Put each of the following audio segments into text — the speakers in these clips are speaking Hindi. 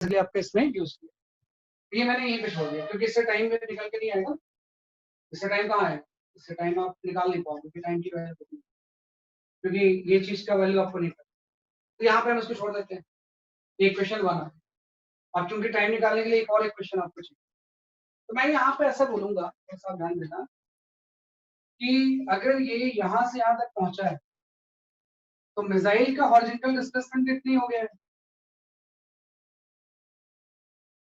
इसलिए आपका इसमें यूज किया। ये मैंने यहीं पे छोड़ दिया क्योंकि इससे टाइम निकल के नहीं आएगा। इससे टाइम कहाँ आएगा? इससे टाइम आप निकाल नहीं पाओगे क्योंकि टाइम की वैल्यू, क्योंकि ये चीज का वैल्यू आपको नहीं पता। तो यहाँ पे हम इसको छोड़ देते हैं, एक क्वेश्चन बना। अब क्योंकि टाइम निकालने के लिए एक और एक क्वेश्चन आपको चाहिए, तो मैं यहाँ पे ऐसा बोलूंगा, थोड़ा ध्यान देना कि अगर ये यहाँ से यहाँ तक पहुंचा है तो मिसाइल का हॉरिजॉन्टल डिस्प्लेसमेंट कितनी हो गया है?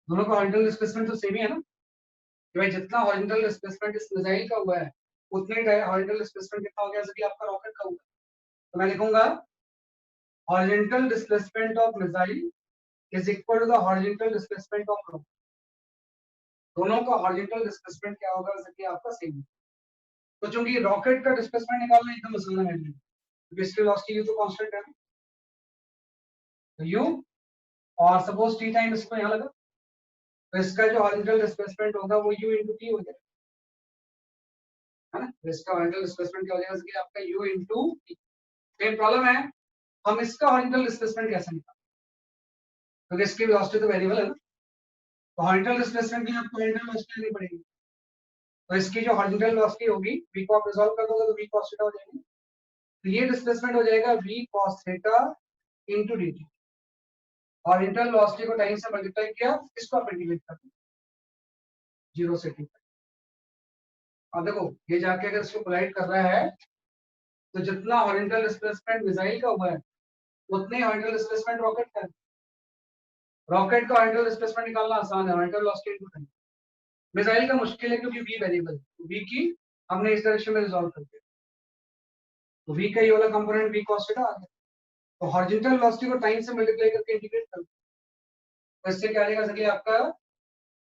दोनों का हॉरिजॉन्टल डिस्प्लेसमेंट तो सेम ही है ना, कि भाई जितना हॉरिजॉन्टल डिस्प्लेसमेंट इस मिसाइल का हुआ है उतने हॉरिजॉन्टल डिस्प्लेसमेंट कितना हो गया जैसे कि आपका रॉकेट का हुआ है। तो मैं लिखूंगा horizontal displacement of missile is equal to the horizontal displacement of rocket. दोनों का हॉरिजॉन्टल डिस्प्लेसमेंट क्या होगा जैसे कि आपका सेम है। तो चूंकि रॉकेट का डिस्प्लेसमेंट निकालना एकदम आसान है क्योंकि इसकी वेलोसिटी यू तो कांस्टेंट है, तो यू और सपोज टी टाइम इसको यहाँ लगा, तो इसका जो हॉरिजॉन्टल डिस्प्लेसमेंट होगा वो u इंटू टी हो जाएगा, है ना। तो इसका हॉरिजॉन्टल डिस्प्लेसमेंट क्या हो जाएगा कि आपका u into T. Same problem है, हम इसका हॉरिजॉन्टल डिस्प्लेसमेंट कैसे निकालें, क्योंकि इसकी वेलोसिटी तो वेरिएबल है ना। तो हॉरिजॉन्टल डिस्प्लेसमेंट की आपको हॉरिजॉन्टल वेलोसिटी लेनी पड़ेगी। तो इसकी जो हॉरिजॉन्टल वेलोसिटी होगी v को आप रिजॉल्व कर दोगे तो v cos थीटा हो जाएगी। तो ये डिस्प्लेसमेंट हो जाएगा v cos theta into dt, और इंटरनल वेलोसिटी को टाइम से मल्टीप्लाई किया, इसको आप इंटीग्रेट कर दो 0 से t। अब देखो ये जाके अगर इसको कोलाइड कर रहा है तो जितना हॉरिजॉन्टल डिस्प्लेसमेंट मिसाइल का हुआ है उतने हॉरिजॉन्टल डिस्प्लेसमेंट रॉकेट का है। रॉकेट का हॉरिजॉन्टल डिस्प्लेसमेंट निकालना आसान है, horizontal velocity into time. Missile का मुश्किल है क्योंकि v वेरिएबल है, v की हमने इस डायरेक्शन में रिजॉल्व कर दिया, तो v का ये वाला कंपोनेंट v cos थीटा आ गया। तो हॉरिजॉन्टल वेलोसिटी को टाइम से मल्टीप्लाई करके इंटीग्रेट कर दो, तो इससे क्या आएगा जैसे कि आपका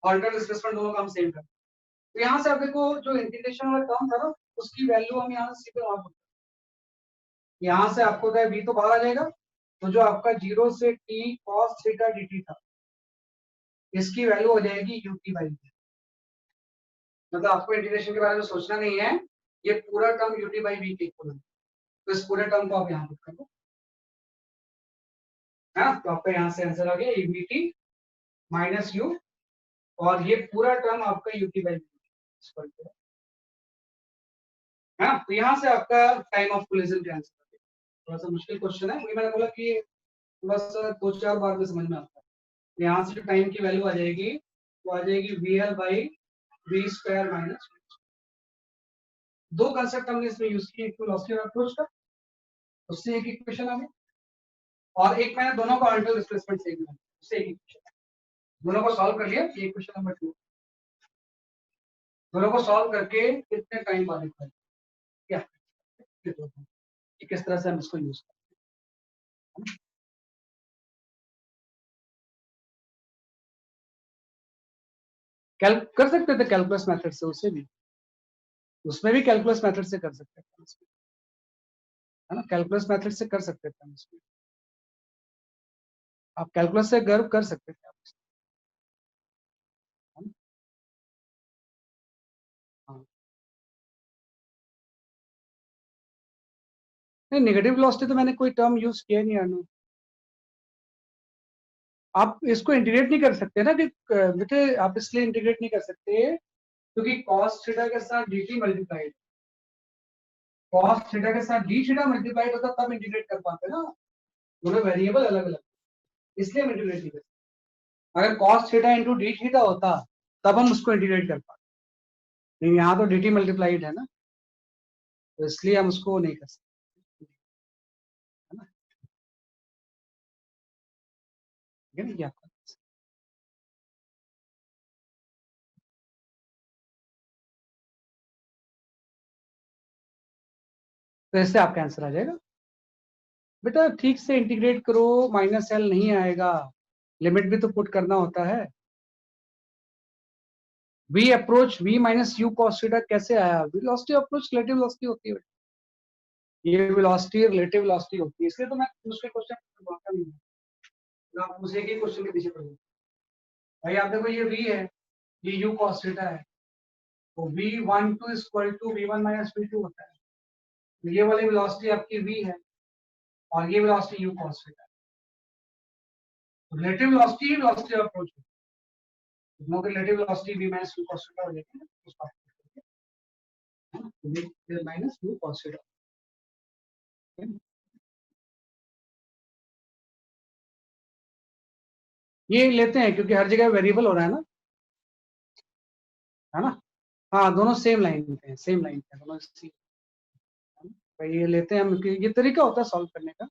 हॉरिजॉन्टल डिस्प्लेसमेंट दोनों का हम सेम कर। तो यहाँ से आप देखो जो इंटीग्रेशन वाला टर्म था ना उसकी वैल्यू हम यहाँ से सीधे वहां पर, यहाँ से आपको क्या v तो बाहर आ जाएगा, तो जो आपका 0 से t cos थीटा dt था इसकी वैल्यू हो जाएगी ut बाई। मतलब आपको इंटीग्रेशन के बारे में सोचना नहीं है, ये पूरा टर्म ut बाई v के इक्वल है। तो इस पूरे टर्म को आप यहाँ पुट कर दो, है ना। तो आपका यहाँ से आंसर आ गया vt माइनस u, और ये पूरा टर्म आपका ut बाई v है ना। तो यहाँ से आपका टाइम ऑफ कोलिजन का आंसर आ गया। थोड़ा सा मुश्किल क्वेश्चन है, वही मैंने बोला कि थोड़ा सा 2-4 बार में समझ में आता है। यहाँ से जो टाइम की वैल्यू आ जाएगी वो आ जाएगी vl by v square minus. दो कंसेप्ट हमने इसमें यूज किए, एक वेलोसिटी और अप्रोच का, उससे एक इक्वेशन आ गई, और एक मैंने दोनों का हॉरिजॉन्टल डिस्प्लेसमेंट से किया, उससे एक इक्वेशन। दोनों को सॉल्व कर लिया, ये क्वेश्चन नंबर 2। दोनों को सॉल्व करके कितने टाइम बाद निकाल क्या किस तरह से हम इसको यूज करते हैं। कर सकते थे कैलकुलस मेथड से, उससे भी, उसमें भी कैलकुलस मेथड से कर सकते थे, है ना। कैलकुलस मेथड से कर सकते थे हम इसमें, आप कैलकुलस से गर्व कर सकते थे आप। हाँ, नहीं नेगेटिव वेलोसिटी तो मैंने कोई टर्म यूज किया नहीं अनु। आप इसको इंटीग्रेट नहीं कर सकते ना, कि बेटे आप इसलिए इंटीग्रेट नहीं कर सकते क्योंकि cos थीटा के साथ dt मल्टीप्लाइड, cos थीटा के साथ d थीटा मल्टीप्लाइड होता तब इंटीग्रेट कर पाते ना, दोनों वेरिएबल अलग अलग, इसलिए हम इंटीग्रेट नहीं कर सकते। अगर cos theta into D theta होता तब हम उसको इंटीग्रेट कर पाते, लेकिन यहाँ तो dt मल्टीप्लाइड है ना, तो इसलिए हम उसको नहीं कर सकते, है ना। ठीक है ना, तो इससे आपका आंसर आ जाएगा। बेटा ठीक से इंटीग्रेट करो, माइनस एल नहीं आएगा, लिमिट भी तो पुट करना होता है। v approach v minus u cos theta कैसे आया, वेलोसिटी अप्रोच रिलेटिव वेलोसिटी होती है, ये वेलोसिटी रिलेटिव वेलोसिटी होती है, इसलिए तो मैं दूसरे क्वेश्चन बताता नहीं हूं, आप मुझे एक ही क्वेश्चन के पीछे पड़ो। भाई आप देखो ये v है, ये u cos थीटा है, तो v12 is equal to v1 minus v2 होता है, तो ये वाली वेलोसिटी आपकी v है और ये वेलोसिटी u cos थीटा है। Relative velocity velocity of approach, दोनों की relative velocity v minus u cos theta हो जाएगी ना, उस बात है ना, v minus u cos theta. ये लेते हैं क्योंकि हर जगह वेरिएबल हो रहा है ना। हाँ दोनों सेम लाइन पे हैं, सेम लाइन पे दोनों इसी, भाई ये लेते हैं हम, ये तरीका होता है सॉल्व करने का, है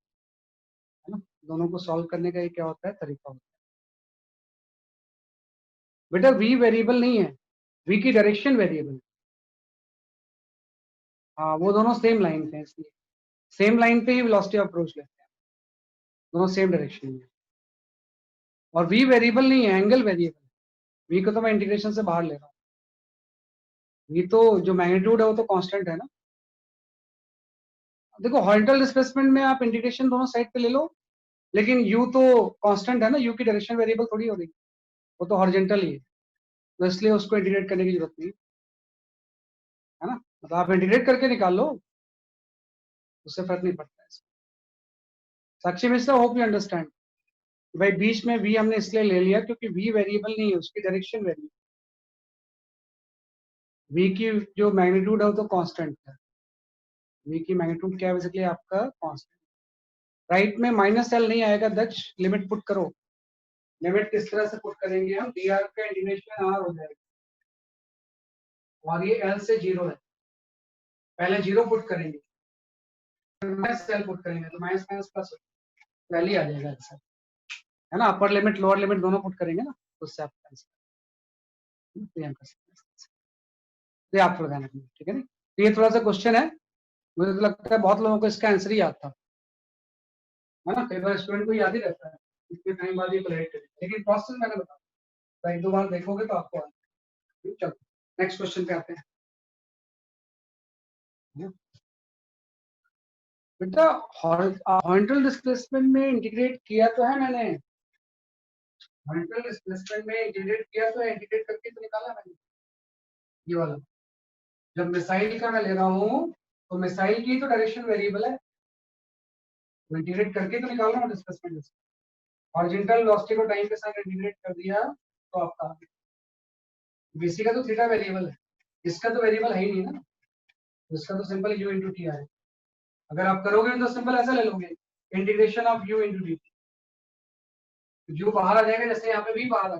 ना, दोनों को सॉल्व करने का ये क्या होता है, तरीका होता है। बेटा v वेरिएबल नहीं है, v की डायरेक्शन वेरिएबल है। हाँ वो दोनों सेम लाइन पे हैं, इसलिए सेम लाइन पे ही वेलोसिटी ऑफ अप्रोच लेते हैं, दोनों सेम डायरेक्शन में। और v वेरिएबल नहीं है, एंगल वेरिएबल है। v को तो मैं इंटीग्रेशन से बाहर ले रहा हूँ, v तो जो मैग्नीट्यूड है वो तो कांस्टेंट है ना। देखो हॉरिजॉन्टल डिस्प्लेसमेंट में आप इंटीग्रेशन दोनों साइड पे ले लो, लेकिन u तो कांस्टेंट है ना, u की डायरेक्शन वेरिएबल थोड़ी हो रही, वो तो हॉरिजॉन्टल ही है, तो इसलिए उसको इंटीग्रेट करने की जरूरत नहीं है ना। मतलब आप इंटीग्रेट करके निकाल लो, उससे फर्क नहीं पड़ता है। साक्षी मिश्रा, होप यू अंडरस्टैंड। भाई बीच में v हमने इसलिए ले लिया क्योंकि v वेरिएबल नहीं है, उसकी डायरेक्शन वेरिएबल, v की जो मैग्नीट्यूड है वो तो कांस्टेंट है, v की मैग्नीट्यूड क्या है बेसिकली आपका कांस्टेंट। राइट में माइनस एल नहीं आएगा दक्ष, लिमिट पुट करो। लिमिट किस तरह से पुट करेंगे हम, dr का इंटीग्रेशन r हो जाएगा और ये l से 0 है, पहले 0 पुट करेंगे, माइनस एल पुट करेंगे तो माइनस माइनस प्लस पहले ही आ जाएगा आंसर, है ना। अपर लिमिट लोअर लिमिट दोनों पुट करेंगे ना, तो उससे आपका आंसर तो कर सकते हैं। ये आप थोड़ा ध्यान रखना, ठीक है ना। तो ये थोड़ा सा क्वेश्चन है, मुझे तो लगता है बहुत लोगों को इसका आंसर ही याद था, है ना। कई बार स्टूडेंट को याद ही रहता है, इतने टाइम बाद ये कोलैट करेंगे, लेकिन प्रोसेस मैंने बताया, तो एक दो बार देखोगे तो आपको चलो नेक्स्ट क्वेश्चन पे आते हैं। बेटा हॉरिजॉन्टल डिस्प्लेसमेंट में इंटीग्रेट किया तो है मैंने, हॉरिजॉन्टल डिस्प्लेसमेंट में इंटीग्रेट किया तो है, इंटीग्रेट करके तो निकाला मैंने ये वाला। जब मिसाइल का मैं ले रहा हूँ तो मिसाइल की तो डायरेक्शन वेरिएबल है, तो इंटीग्रेट करके तो निकाल रहा हूँ डिस्प्लेसमेंट। हॉरिजॉन्टल वेलोसिटी को टाइम के साथ इंटीग्रेट कर दिया तो आपका बीसी का तो थीटा वेरिएबल है, इसका तो वेरिएबल है ही नहीं ना, इसका तो सिंपल u इंटू टी है। अगर आप करोगे तो सिंपल ऐसा ले लोगे, integration of u into D, u बाहर आ जाएगा, जैसे यहाँ पे v बाहर आ,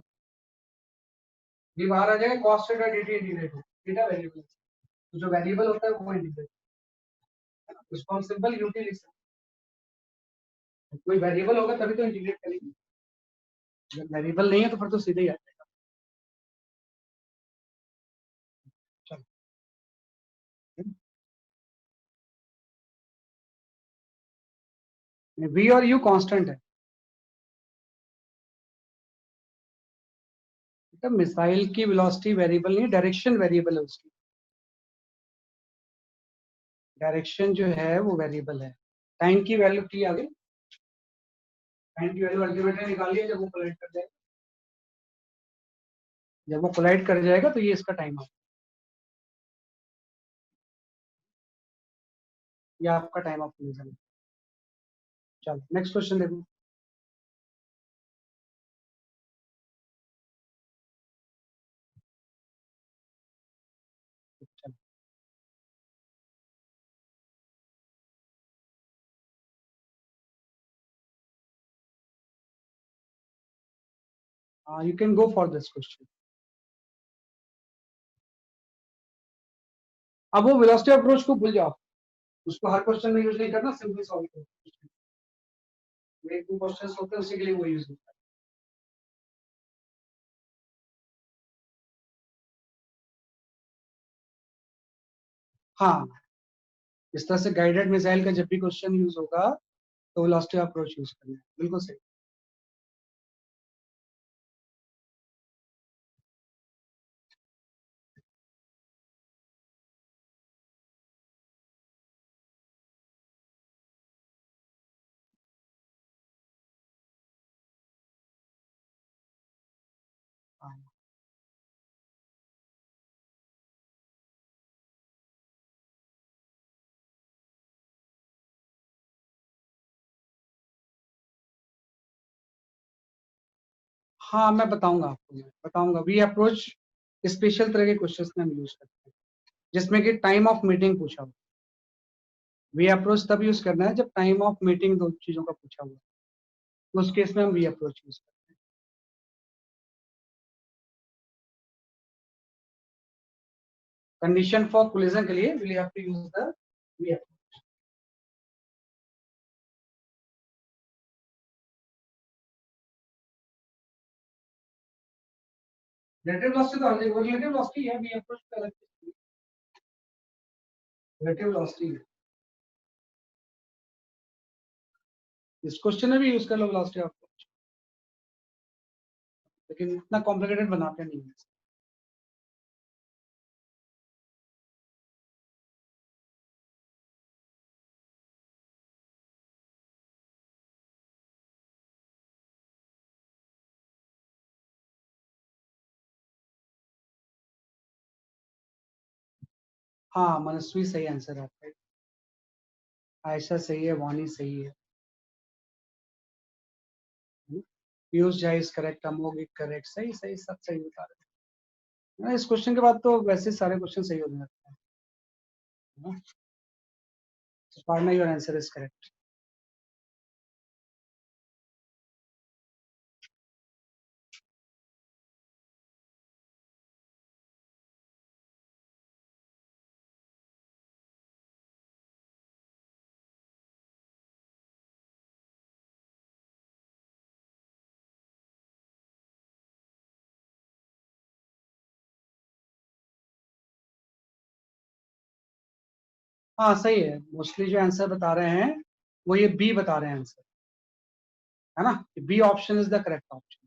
v बाहर आ जाएगा, cos थीटा dt इंटीग्रेट हो, थीटा वेरिएबल, तो जो वेरिएबल होता है वो इंटीग्रेट, उसको हम सिंपल ut लिख सकते हैं। कोई वेरिएबल होगा तभी तो इंटीग्रेट करेंगे, जब वेरिएबल नहीं है तो फिर तो सीधे ही आ जाएगा। चलो v और u कांस्टेंट है, तो मिसाइल की वेलोसिटी वेरिएबल नहीं, डायरेक्शन वेरिएबल है उसकी, डायरेक्शन जो है वो वेरिएबल है। टाइम की वैल्यू टी आ गई, टाइम की वैल्यू अल्टीमेटली निकालिए, जब वो कोलाइड कर जाएगा तो ये इसका टाइम आ, ये आपका टाइम ऑफ कोलिजन है। चलो नेक्स्ट क्वेश्चन देखो। You can go for this question. अब वो वेलोसिटी अप्रोच को भूल जाओ, उसको हर क्वेश्चन में यूज नहीं करना, सिंपली सॉल्व करो, एक दो क्वेश्चन होते हैं उसी के लिए वो यूज होता है। हाँ इस तरह से गाइडेड मिसाइल का जब भी क्वेश्चन यूज होगा तो वेलोसिटी अप्रोच यूज करना है, बिल्कुल सही। हाँ हाँ मैं बताऊंगा आपको, मैं बताऊंगा। वी अप्रोच स्पेशल तरह के क्वेश्चंस में हम यूज करते हैं जिसमें कि टाइम ऑफ मीटिंग पूछा हुआ। वी अप्रोच तब यूज करना है जब टाइम ऑफ मीटिंग दो चीजों का पूछा हुआ, तो उस केस में हम वी अप्रोच यूज करते हैं। कंडीशन फॉर कोलिजन के लिए will have to use the V approach. Relative velocity तो वो रिलेटिव वेलोसिटी है, वी अप्रोच का अलग चीज है। रिलेटिव वेलोसिटी इस क्वेश्चन में भी यूज कर लो वेलोसिटी अप्रोच, लेकिन इतना कॉम्प्लिकेटेड बनाते नहीं है। हाँ मनस्वी सही आंसर है आपका, आयशा सही है, वानी सही है, Piyush Jha is correct, Amogh is correct, सही सही सब सही बता रहे हैं। इस क्वेश्चन के बाद तो वैसे सारे क्वेश्चन सही हो जाते हैं। Parna, your answer is correct. हाँ सही है, मोस्टली जो आंसर बता रहे हैं वो ये बी बता रहे हैं आंसर, है ना। B option is the correct option,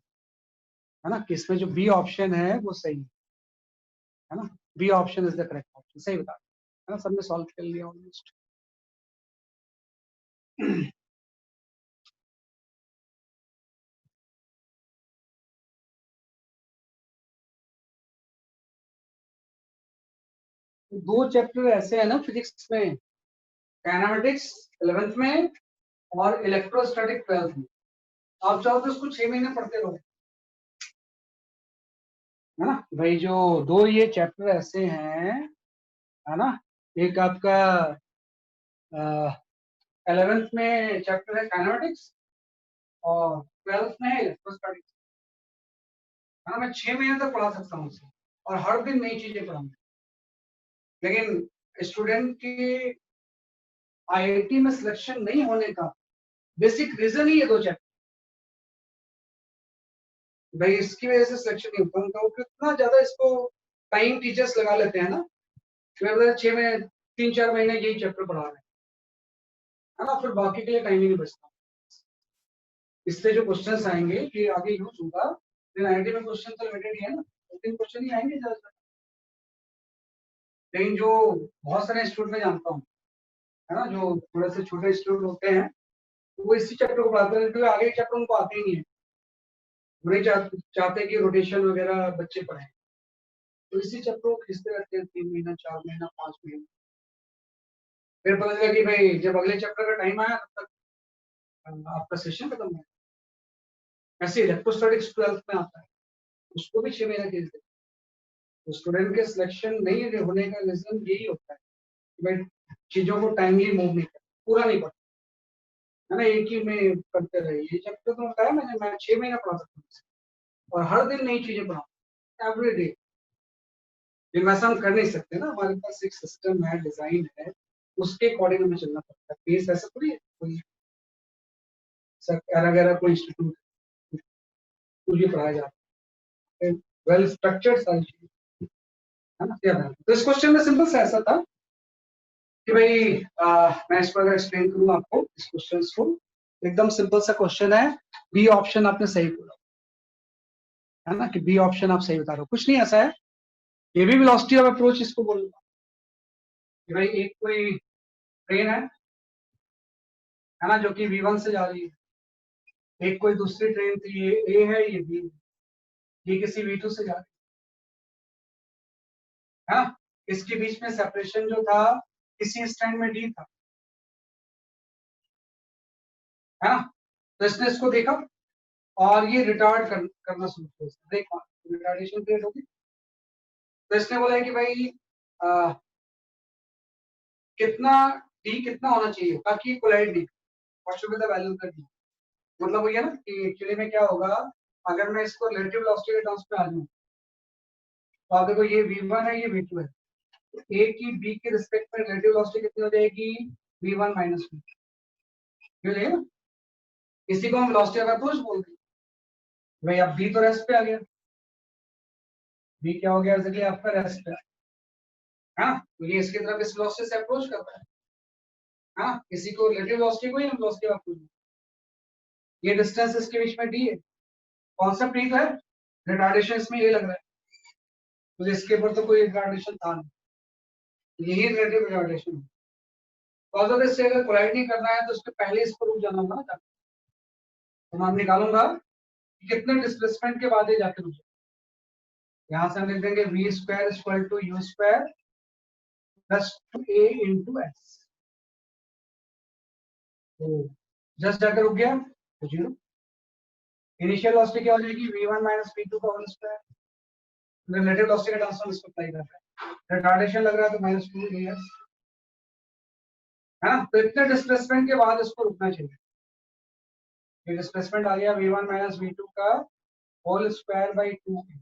है ना, कि इसमें जो बी ऑप्शन है वो सही है ना। B option is the correct option, सही बता रहे हैं, है ना। सबने सॉल्व कर लिया ऑलमोस्ट। दो चैप्टर ऐसे हैं ना फिजिक्स में, काइनेमेटिक्स 11th में और इलेक्ट्रोस्टैटिक 12th में। आप चाहो तो इसको 6 महीने पढ़ते रहो, है ना भाई। जो दो ये चैप्टर ऐसे हैं, है ना, एक आपका 11th में चैप्टर है काइनेमेटिक्स और 12th में है इलेक्ट्रोस्टैटिक्स, है ना। मैं 6 महीने तक पढ़ा सकता हूँ उसे और हर दिन नई चीजें पढ़ाऊंगा। लेकिन स्टूडेंट के आईआईटी में सिलेक्शन नहीं होने का बेसिक रीजन ही ये दो चैप्टर, भाई इसकी वजह से सिलेक्शन नहीं होता उनका। वो कितना ज्यादा इसको टाइम टीचर्स लगा लेते हैं ना, 6 में 3-4 महीने यही चैप्टर पढ़ा रहे हैं, है ना, फिर बाकी के लिए टाइम ही नहीं बचता। इससे जो क्वेश्चंस आएंगे ये आगे यूज होगा, लेकिन आईआईटी में क्वेश्चन तो लिमिटेड ही है ना, 2-3 क्वेश्चन ही आएंगे ज्यादा। लेकिन जो बहुत सारे इंस्टीट्यूट में जानता हूँ, है ना, जो थोड़े से छोटे इंस्टीट्यूट होते हैं वो इसी चैप्टर को पढ़ाते हैं, क्योंकि आगे चैप्टर उनको आते ही नहीं है। वो नहीं चाहते कि रोटेशन वगैरह बच्चे पढ़े, तो इसी चैप्टर को खींचते रहते हैं 3 महीना, 4 महीना, 5 महीना। फिर पता चला कि भाई जब अगले चैप्टर का टाइम आया तब तक आपका सेशन खत्म है। ऐसे इलेक्ट्रोस्टैटिक्स 12th में आता है, उसको भी 6 महीने खींचते हैं। तो स्टूडेंट के सिलेक्शन नहीं होने का रीजन यही होता है कि भाई चीजों को टाइमली मूव नहीं करते, पूरा नहीं पढ़ते, है ना, एक ही में करते रहे। ये चैप्टर तो बताया मैंने, मैं 6 महीना पढ़ा सकता हूँ और हर दिन नई चीजें पढ़ाऊँ एवरी डे। लेकिन वैसा हम कर नहीं सकते ना, हमारे पास एक सिस्टम है, डिजाइन है, उसके अकॉर्डिंग हमें चलना पड़ता है। पेस ऐसा थोड़ी है कोई वगैरह कोई इंस्टीट्यूट कुछ भी पढ़ाया जाता है, वेल स्ट्रक्चर्ड सारी चीजें, है ना। क्या बात है। तो इस क्वेश्चन में सिंपल सा ऐसा था कि भाई मैं इसको अगर एक्सप्लेन करूँ आपको इस क्वेश्चन को, एकदम सिंपल सा क्वेश्चन है। बी ऑप्शन आपने सही बोला, है ना, कि बी ऑप्शन आप सही बता रहे हो, कुछ नहीं ऐसा है। ये भी वेलोसिटी ऑफ अप्रोच इसको बोलूंगा कि भाई एक कोई ट्रेन है ना, जो कि V1 से जा रही है। एक कोई दूसरी ट्रेन थी, ये ए है, ये बी, ये किसी V2 से जा रही है ना। इसके बीच में सेपरेशन जो था किसी स्टैंड में डी था, है ना। तो इसने इसको देखा और ये रिटार्ड करना शुरू कर देगा, रिटार्डेशन क्रिएट होगी। तो इसने बोला है कि भाई कितना डी कितना होना चाहिए ताकि कोलाइड नहीं, what should be the value of the D. मतलब वही है ना कि एक्चुअली में क्या होगा, अगर मैं इसको रिलेटिव वेलोसिटी के टर्म्स में आ जाऊं तो आप देखो ये v1 है, ये v2 है, तो a की b के रिस्पेक्ट में रिलेटिव वेलोसिटी कितनी हो जाएगी, v1 माइनस v। क्यों जाएगा ना, इसी को हम वेलोसिटी ऑफ अप्रोच बोलते हैं। भाई अब b तो रेस्ट पे आ गया, b क्या हो गया एग्जैक्टली आपका रेस्ट पे, हाँ तो ये इसकी तरफ इस वेलोसिटी से अप्रोच कर रहा है, हाँ इसी को रिलेटिव वेलोसिटी को ही हम वेलोसिटी ऑफ अप्रोच, ये डिस्टेंस इसके बीच में d है, कॉन्सेप्ट ठीक है, रिटार्डेशन इसमें ये लग रहा है, तो इसके ऊपर तो कोई रिटार्डेशन था नहीं, यही रिलेटिव रिटार्डेशन है। तो अगर इससे अगर कोलाइड नहीं करना है तो उसके पहले इस पर रुक जाना होगा ना, तो मैं निकालूंगा कि कितने डिस्प्लेसमेंट के बाद ये जाके रुक जाए। यहाँ से हम लिख देंगे v square equal to u square plus 2a into s, तो जस्ट जाकर रुक गया तो जीरो। इनिशियल वेलोसिटी क्या हो जाएगी, v1 माइनस v2 का होल स्क्वायर, रिलेटिव वेलोसिटी का ट्रांसफॉर्म इसको अप्लाई कर रहा है, रिटार्डेशन लग रहा है तो माइनस 2as है ना। तो इतने डिस्प्लेसमेंट के बाद इसको रुकना चाहिए, ये डिस्प्लेसमेंट आ गया v1 माइनस v2 का होल स्क्वायर बाई 2 है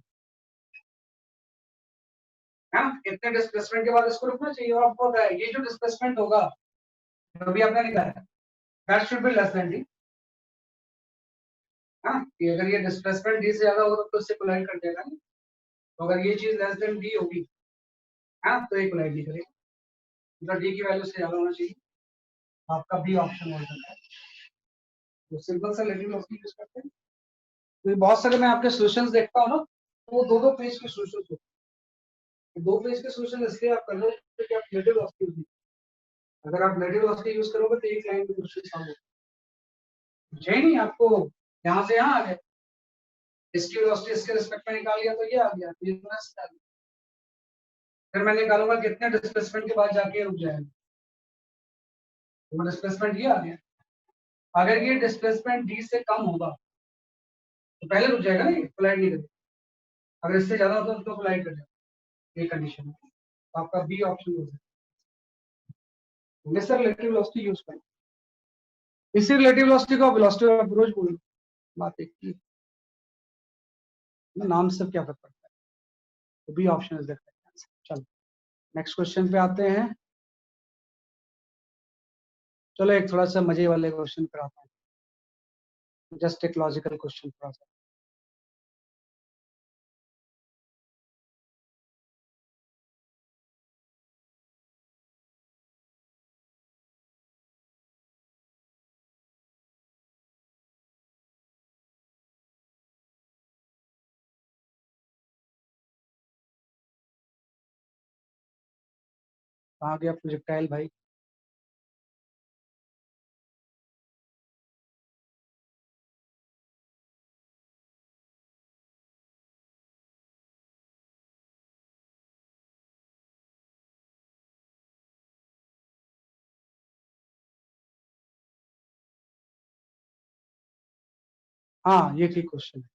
ना। इतने डिस्प्लेसमेंट के बाद इसको रुकना चाहिए, और आपको पता है ये जो डिस्प्लेसमेंट होगा जो भी आपने निकाला that should be less than D, हाँ कि अगर ये डिस्प्लेसमेंट डी से ज्यादा होगा तो इससे कोलाइड कर देगा, तो अगर ये चीज लेस देन डी होगी हाँ तो ये कोलाइड नहीं करेगा, मतलब डी की वैल्यू से ज्यादा होना चाहिए, आपका बी ऑप्शन हो जाता है। तो सिंपल सा रिलेटिव वेलोसिटी यूज करते हैं। तो बहुत सारे मैं आपके सॉल्यूशंस देखता हूँ ना, तो वो दो दो पेज के सॉल्यूशंस होते हैं, दो पेज के सॉल्यूशन इसलिए आप कर लो कि आप रिलेटिव वेलोसिटी यूज, अगर आप रिलेटिव वेलोसिटी यूज करोगे तो एक लाइन में क्वेश्चन सॉल्व होगा, मुझे नहीं आपको यहाँ से यहाँ आ गया, इसकी वेलोसिटी इसके रिस्पेक्ट में निकाल लिया तो ये आ गया, ये तो रेस्ट आ गया। फिर मैं निकालूंगा कितने डिस्प्लेसमेंट के बाद जाके रुक जाएगा, तो डिस्प्लेसमेंट ये आ गया, अगर ये डिस्प्लेसमेंट डी से कम होगा तो पहले रुक जाएगा ना, ये कोलाइड नहीं करेगा, अगर इससे ज्यादा होता तो कोलाइड कर जाएगा, ये कंडीशन है, तो आपका बी ऑप्शन हो जाएगा। सर रिलेटिव वेलोसिटी यूज करें, इसी रिलेटिव वेलोसिटी को वेलोसिटी ऑफ अप्रोच बोलो, बात एक ही नाम से क्या फर्क पड़ता है, तो B option is the correct answer. चलो नेक्स्ट क्वेश्चन पे आते हैं, चलो एक थोड़ा सा मजे वाले क्वेश्चन पर आता हूँ, जस्ट एक लॉजिकल क्वेश्चन थोड़ा सा। कहाँ गया प्रोजेक्टाइल भाई, हाँ ये ठीक क्वेश्चन है।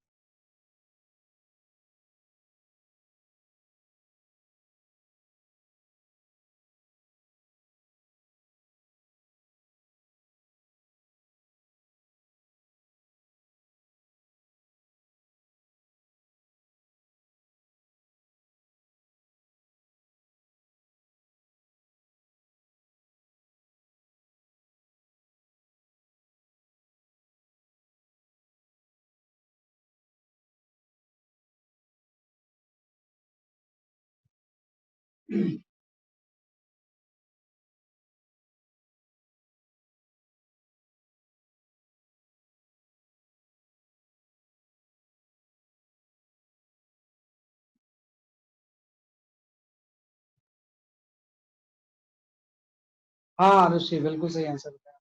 हाँ ऋषि बिल्कुल सही आंसर बताया,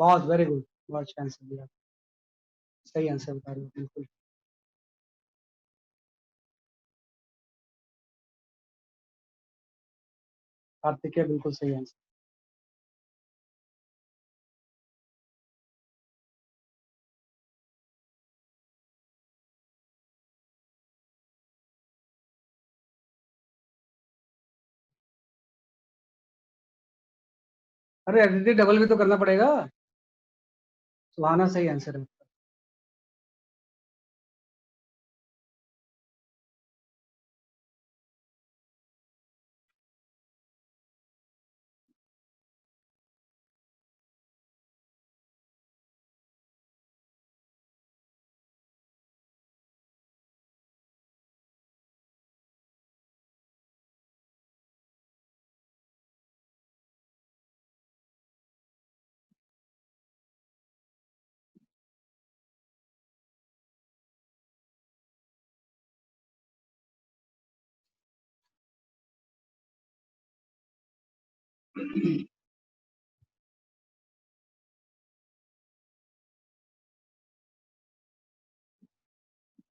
बहुत वेरी गुड, बहुत अच्छा आंसर दिया, सही आंसर बता रहे हो बिल्कुल। कार्तिक बिल्कुल सही आंसर। अरे एडिटिव डबल भी तो करना पड़ेगा। सुहाना सही आंसर है।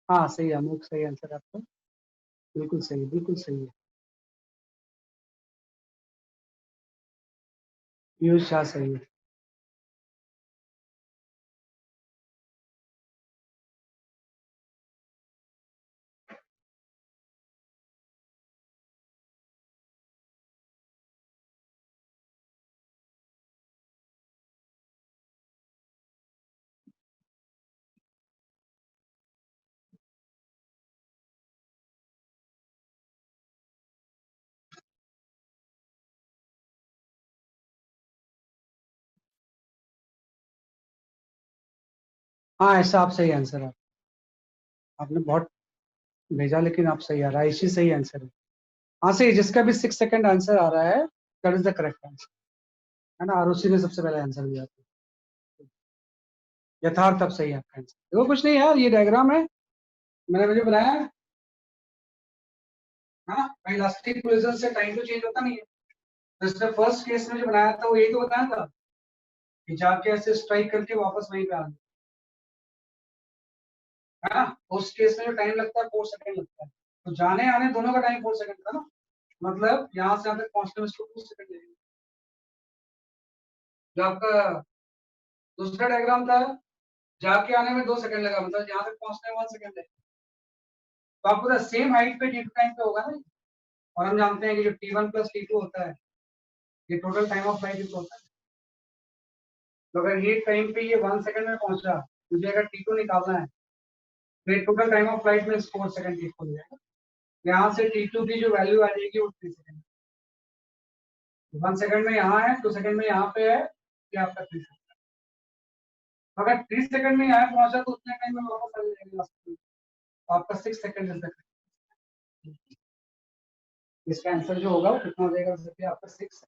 हाँ सही है, अमुक सही आंसर है आपका। बिल्कुल सही, बिल्कुल सही है। पीयूष शाह सही है। हाँ ऐसा आप सही आंसर है। आपने बहुत भेजा, लेकिन आप सही आ रहा है, इसी सही आंसर है। हाँ सही, जिसका भी 6 सेकंड आंसर आ रहा है, that is the correct answer. है ना, और उसी ने सबसे पहले आंसर दिया था। यथार्थ अब सही है आपका आंसर। देखो कुछ नहीं यार, ये डायग्राम है, मैंने मुझे बनाया है। हाँ, इलास्टिक कोलिजन से टाइम तो चेंज होता नहीं है। तो इसने फर्स्ट केस में जो बनाया था वो यही तो बताया था कि जाके ऐसे स्ट्राइक करके वापस वहीं पे आ गया। है ना, उस केस में जो टाइम लगता है 4 सेकंड लगता है। तो जाने आने दोनों का टाइम 4 सेकंड था ना, मतलब यहाँ से यहाँ तक पहुंचने में इसको 2 सेकंड लगेगा। जो आपका दूसरा डायग्राम था, जाके आने में 2 सेकंड लगा, मतलब यहाँ तक पहुंचने में 1 सेकंड है। तो आपको पता सेम हाइट पे T2 टाइम पे होगा ना। और हम जानते हैं कि जो T1 प्लस T2 होता है, ये टोटल टाइम ऑफ फ्लाइट होता है। तो अगर ये टाइम पे ये 1 सेकंड में पहुंचा, मुझे अगर T2 निकालना है, तो ये टोटल टाइम ऑफ फ्लाइट में 4 सेकंड की हो जाएगा। यहाँ से T2 की जो वैल्यू आ जाएगी वो 3 सेकंड। 1 सेकंड में यहाँ है, 2 सेकंड में यहाँ पे है, ये आपका 3 सेकंड। अगर 3 सेकंड में यहाँ पहुंचा तो उतने टाइम में वापस आ जाएगा। तो आपका 6 सेकंड इज द करेक्ट। इसका आंसर जो होगा वो कितना हो जाएगा, जैसे आपका 6।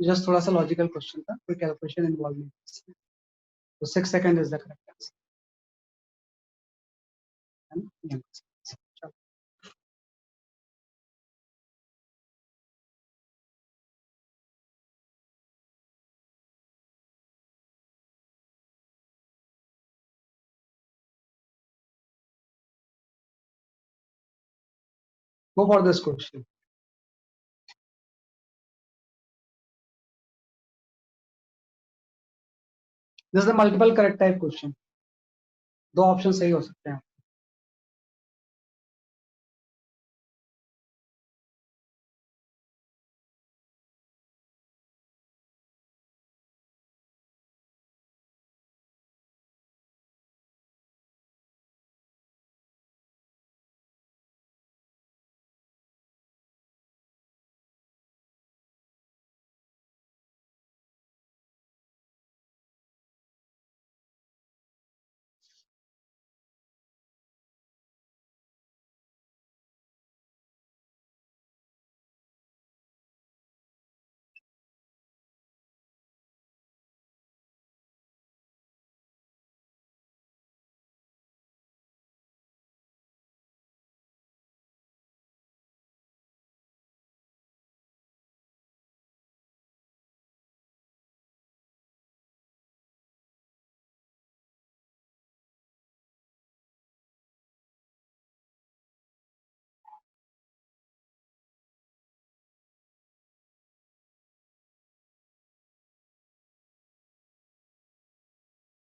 जस्ट थोड़ा सा लॉजिकल क्वेश्चन था, कोई कैलकुलेशन इन्वॉल्व नहीं है। तो 6 second is the correct answer. है ना। Go for this question. This is the multiple correct type question. दो ऑप्शन सही हो सकते हैं।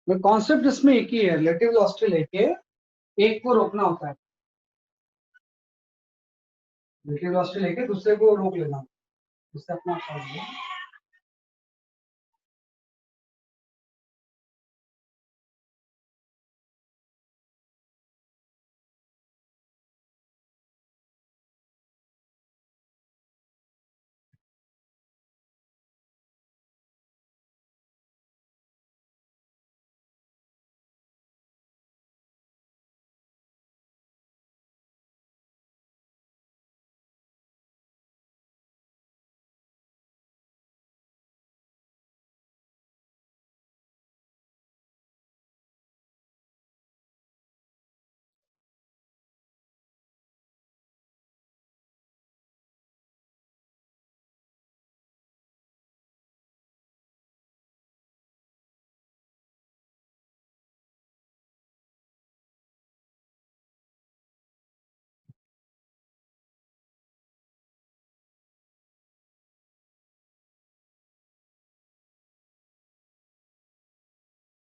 कॉन्सेप्ट इसमें एक ही है, रिलेटिव वेलोसिटी लेके एक को रोकना होता है। रिलेटिव वेलोसिटी लेके दूसरे को रोक लेना, उससे अपना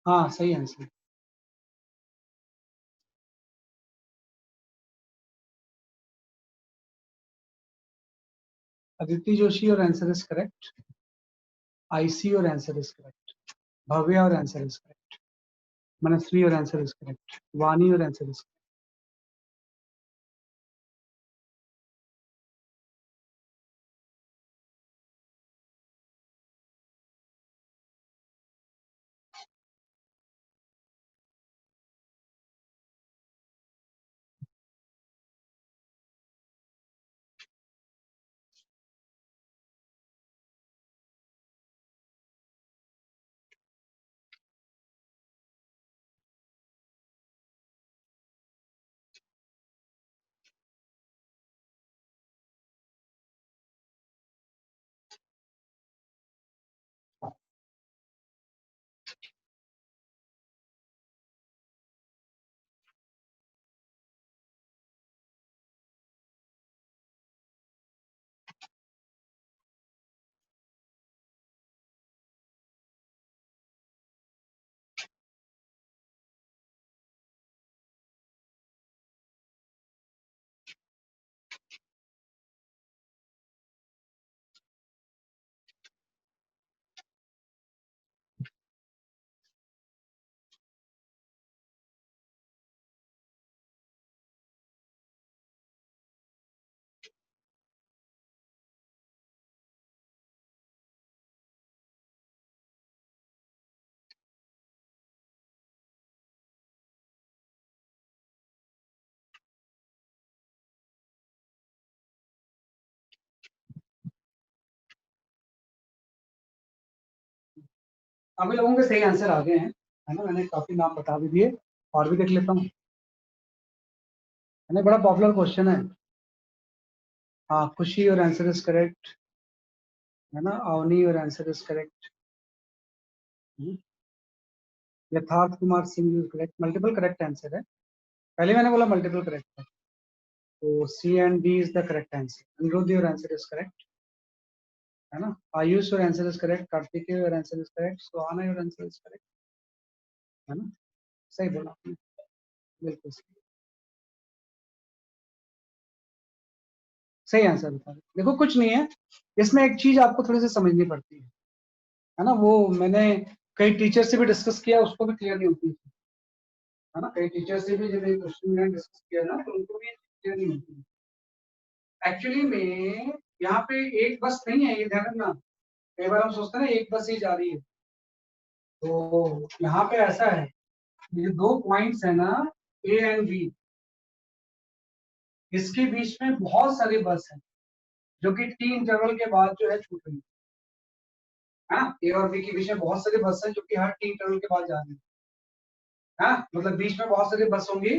हाँ सही आंसर। अदिति जोशी और आंसर इज करेक्ट। आईसी और आंसर इज करेक्ट। भव्या और आंसर इज करेक्ट। मनस्वी और आंसर इज करेक्ट। वाणी और आंसर इज करेक्ट। अभी लोगों के सही आंसर आ गए हैं, है ना। मैंने काफी नाम बता भी दिए, और भी देख लेता हूँ, है ना। बड़ा पॉपुलर क्वेश्चन है। हाँ, खुशी और आंसर इज करेक्ट, है ना। अवनी और answer is correct. Yatharth Kumar Singh is correct. Multiple correct answer है। पहले मैंने बोला मल्टीपल करेक्ट है, तो C and D is the correct answer. Aniruddh और आंसर इज करेक्ट, है ना। आयुष और आंसर इज करेक्ट। कार्तिकेय और आंसर इज करेक्ट। सुहाना और आंसर इज करेक्ट, है ना। सही बोला आपने, बिल्कुल सही। सही आंसर बता रहे। देखो कुछ नहीं है इसमें, एक चीज आपको थोड़ी सी समझनी पड़ती है ना। वो मैंने कई टीचर से भी डिस्कस किया, उसको भी क्लियर नहीं होती, है ना। कई टीचर से भी जब ये क्वेश्चन मैंने डिस्कस किया ना, तो उनको भी क्लियर नहीं होती। एक्चुअली में यहाँ पे एक बस नहीं है, ये ध्यान रखना। कई बार हम सोचते हैं ना एक बस ही जा रही है, तो यहाँ पे ऐसा है, ये दो पॉइंट्स है ना, ए एंड बी, इसके बीच में बहुत सारी बस है जो कि टी इंटरवल के बाद जो है छूट रही है ना। ए और बी के बीच में बहुत सारी बस है जो कि हर टी इंटरवल के बाद जा रही है ना। मतलब बीच में बहुत सारी बस होंगी।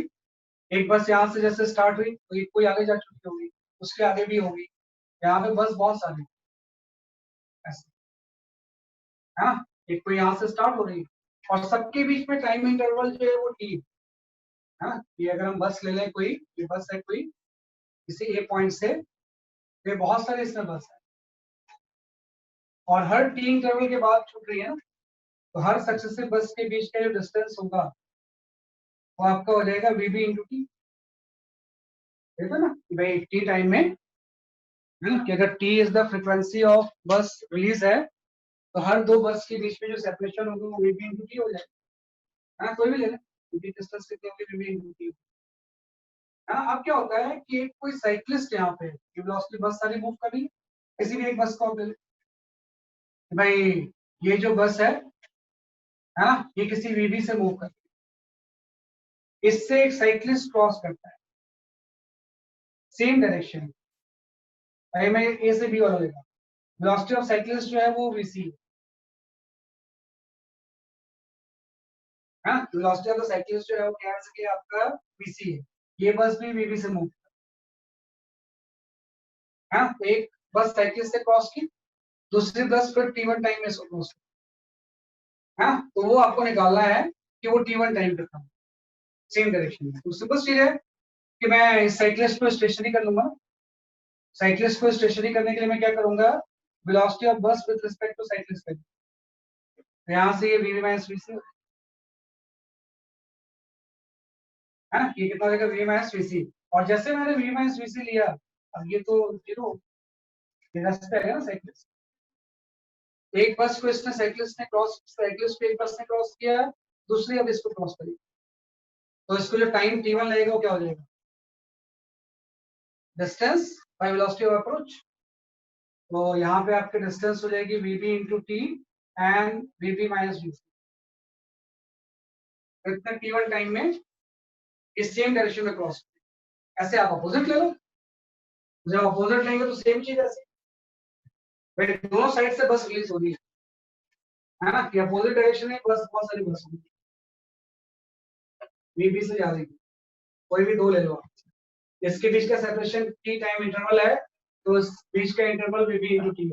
एक बस यहाँ से जैसे स्टार्ट हुई तो एक कोई आगे जा चुकी होगी, उसके आगे भी होगी। यहाँ पे बस बहुत सारी ऐसे, है ना। एक कोई यहाँ से स्टार्ट हो रही है, और सबके बीच में टाइम इंटरवल जो है वो टी है ना। ये अगर हम बस ले लें, कोई ये बस है कोई किसी ए पॉइंट से, ये बहुत सारे इसमें बस है, और हर टी इंटरवल के बाद छूट रही है ना, तो हर सक्सेसिव बस के बीच का जो डिस्टेंस होगा वो आपका हो जाएगा वीबी इंटू टी। ठीक है ना कि भाई टी टाइम में, है ना, कि अगर T is the frequency of बस रिलीज है, तो हर दो बस के बीच में जो सेपरेशन होगा वो वीबी इंटू टी हो जाएगा। हाँ, कोई भी ले लें, वीबी डिस्टेंस कितनी होगी, वीबी इंटू टी। हाँ, अब क्या होता है कि एक कोई साइक्लिस्ट यहाँ पे वेलोसिटी बस सारी मूव कर रही है, किसी भी एक बस को आप ले लें कि भाई ये जो बस है ना, ये किसी वीबी से मूव कर रही है, इससे एक साइक्लिस्ट क्रॉस करता है सेम डायरेक्शन। भाई मैं ए से बी वाला लेगा, वेलोसिटी ऑफ साइक्लिस्ट जो है वो वीसी है। वेलोसिटी ऑफ द साइक्लिस्ट जो है वो क्या है कि आपका वीसी है। ये बस भी वीबी से मूव है, तो एक बस साइक्लिस्ट से क्रॉस की, दूसरी बस फिर टी1 टाइम में क्रॉस है, तो वो आपको निकालना है कि वो टी1 टाइम पे था सेम डायरेक्शन में। तो सिंपल चीज है कि मैं इस साइक्लिस्ट को स्टेशनरी कर लूंगा। साइक्लिस्ट को स्टेशनरी करने के लिए मैं क्या करूंगा, वेलोसिटी ऑफ बस विद रिस्पेक्ट टू साइक्लिस्ट, यहाँ से ये वी माइनस वी सी है ना, ये कितना हो जाएगा वी माइनस वीसी। और जैसे मैंने वी माइनस वीसी लिया, अब ये तो जीरो पे आएगा ना साइक्लिस्ट। एक बस को इसने साइक्लिस्ट ने क्रॉस, साइक्लिस्ट को एक बस ने क्रॉस किया, दूसरी अब इसको क्रॉस करी, तो इसको जो टाइम t1 लगेगा वो क्या हो जाएगा, distance by velocity of approach. तो यहाँ पे आपके डिस्टेंस हो जाएगी vb into T and vb minus V. इतना t1 टाइम में इस सेम डायरेक्शन में क्रॉस, ऐसे आप अपोजिट ले लो, जब अपोजिट लेंगे तो सेम चीज ऐसे, भाई दोनों साइड से बस रिलीज हो रही है ना, कि अपोजिट डायरेक्शन में बस बहुत सारी बस होगी, vb से ज्यादा, कोई भी दो ले लो आप। इसके बीच का सेपरेशन t टाइम इंटरवल है, तो इस बीच का इंटरवल vb इंटू टी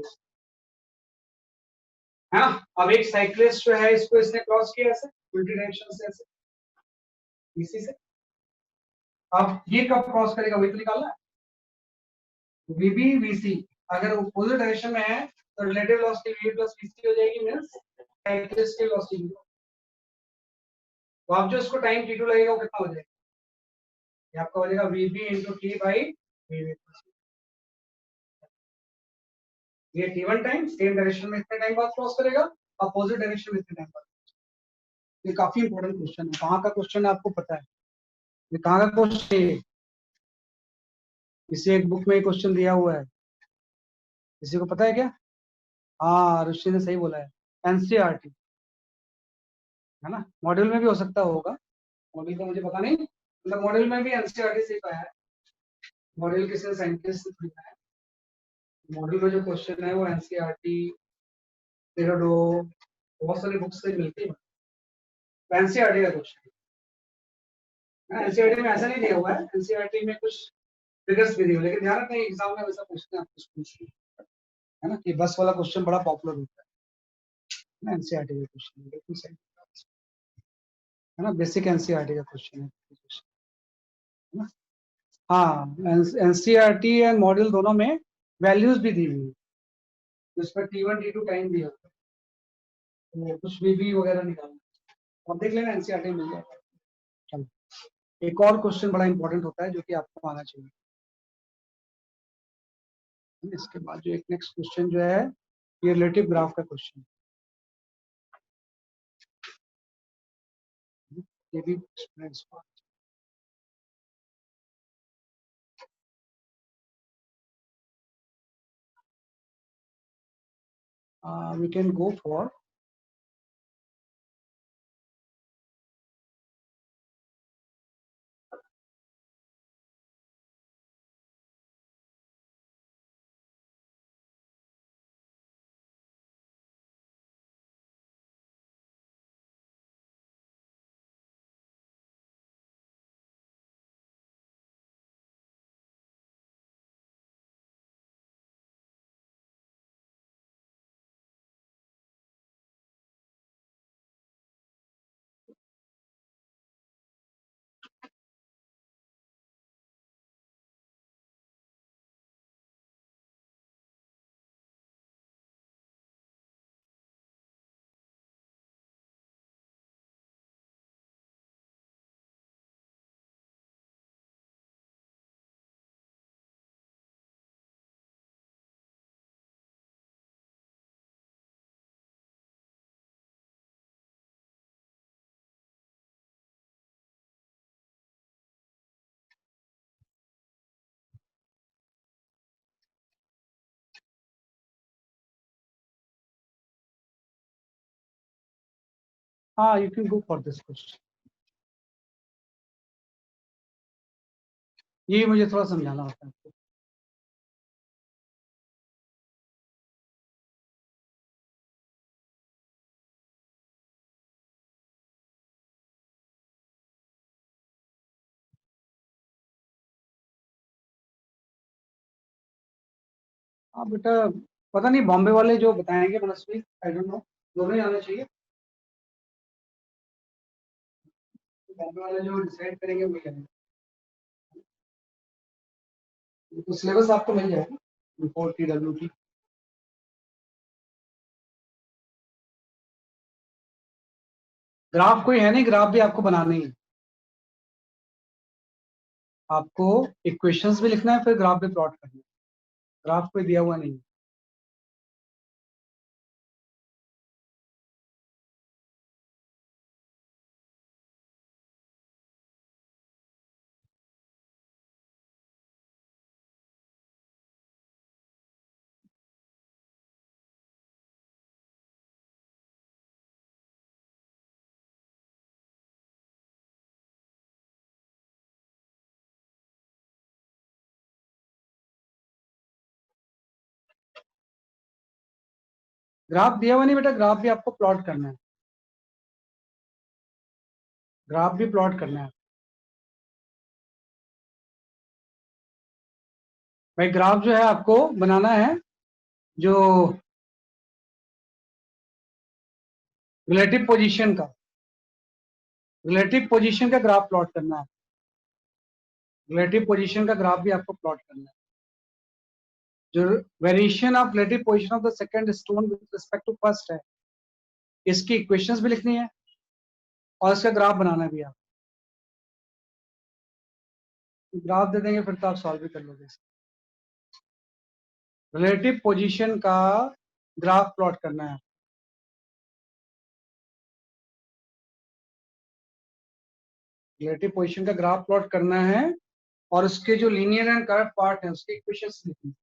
है ना। अब एक साइक्लिस्ट जो है इसको इसने क्रॉस किया ऐसे उल्टी डायरेक्शन से ऐसे, इसी से। अब ये कब क्रॉस करेगा वही तो निकालना है, vb vc अगर अपोजिट डायरेक्शन में है तो relative velocity v plus vc हो जाएगी, मींस साइक्लिस्ट की वेलोसिटी। तो अब जो इसको टाइम t2 लगेगा वो कितना हो जाएगा, ये आपका हो जाएगा vb into T by vb। ये t1 टाइम सेम डायरेक्शन में इतने टाइम बाद क्रॉस करेगा, अपोजिट डायरेक्शन में इतने टाइम बाद। ये काफी इंपॉर्टेंट क्वेश्चन है, कहाँ का क्वेश्चन है आपको पता है, ये कहाँ का क्वेश्चन है, इसे एक बुक में क्वेश्चन दिया हुआ है, किसी को पता है क्या? हाँ ऋषि ने सही बोला है, एनसीईआरटी है ना, मॉड्यूल में भी हो सकता होगा, मॉड्यूल का मुझे पता नहीं, मतलब मॉड्यूल में भी एनसीईआरटी से पाया है, मॉड्यूल किसी साइंटिस्ट से पूछा है, मॉड्यूल में जो क्वेश्चन है वो एनसीईआरटी, पीरियडो, बहुत सारी बुक्स से मिलती है, एनसीईआरटी का क्वेश्चन है। एनसीईआरटी में ऐसा नहीं दिया हुआ है, एनसीईआरटी में कुछ फिगर्स भी दिए हुए, लेकिन ध्यान रखना एग्जाम में वैसा पूछते हैं आपको स्कूल से, है ना, कि बस वाला क्वेश्चन बड़ा पॉपुलर होता है ना, एनसीईआरटी का क्वेश्चन बिल्कुल सही है ना, बेसिक एनसीईआरटी का क्वेश्चन है ना। हाँ एनसीईआरटी एंड मॉड्यूल दोनों में वैल्यूज भी दी हुई है, तो इस पर t1 t2 टाइम दिया होता है, तो कुछ भी वगैरह निकालना आप देख लेना, एनसीईआरटी मिल जाएगा। चलो एक और क्वेश्चन बड़ा इंपॉर्टेंट होता है जो कि आपको आना चाहिए, इसके बाद जो एक नेक्स्ट क्वेश्चन जो है ये रिलेटिव ग्राफ का क्वेश्चन, ये भी we can go for हाँ you can go for this question, ये मुझे थोड़ा समझाना होता है आपको। हाँ बेटा, पता नहीं बॉम्बे वाले जो बताएंगे मनस्वी, आई डोंट नो, दोनों ही आना चाहिए, बॉम्बे वाले जो डिसाइड करेंगे वही करेंगे, तो सिलेबस आपको मिल जाएगा रिपोर्ट की डब्ल्यू की। ग्राफ कोई है नहीं, ग्राफ भी आपको बनाना ही है, आपको इक्वेशंस भी लिखना है, फिर ग्राफ भी प्लॉट करना है। ग्राफ कोई दिया हुआ नहीं है। ग्राफ दिया हुआ नहीं बेटा, ग्राफ भी आपको प्लॉट करना है। ग्राफ भी प्लॉट करना है भाई। ग्राफ जो है आपको बनाना है, जो रिलेटिव पोजीशन का, रिलेटिव पोजीशन का ग्राफ प्लॉट करना है। रिलेटिव पोजीशन का ग्राफ भी आपको प्लॉट करना है। जो variation of relative position of the second stone with respect to first है, इसकी इक्वेशंस भी लिखनी है और इसका ग्राफ बनाना भी है। आप ग्राफ दे देंगे फिर तो आप सॉल्व भी कर लोगे। रिलेटिव पोजीशन का ग्राफ प्लॉट करना है। रिलेटिव पोजीशन का ग्राफ प्लॉट करना है और उसके जो लीनियर एंड कर्व पार्ट है उसके इक्वेशंस लिखनी है।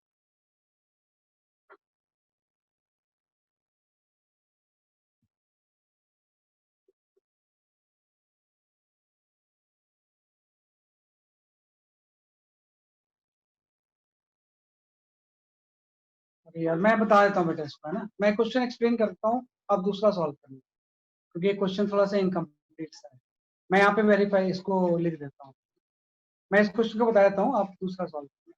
अरे यार मैं बता देता हूँ बेटा इसको, है ना, मैं क्वेश्चन एक्सप्लेन करता हूँ, आप दूसरा सॉल्व करना, क्योंकि ये क्वेश्चन थोड़ा सा इनकम्प्लीट सा है। मैं यहाँ पे वेरीफाई इसको लिख देता हूँ। मैं इस क्वेश्चन को बता देता हूँ, आप दूसरा सॉल्व करना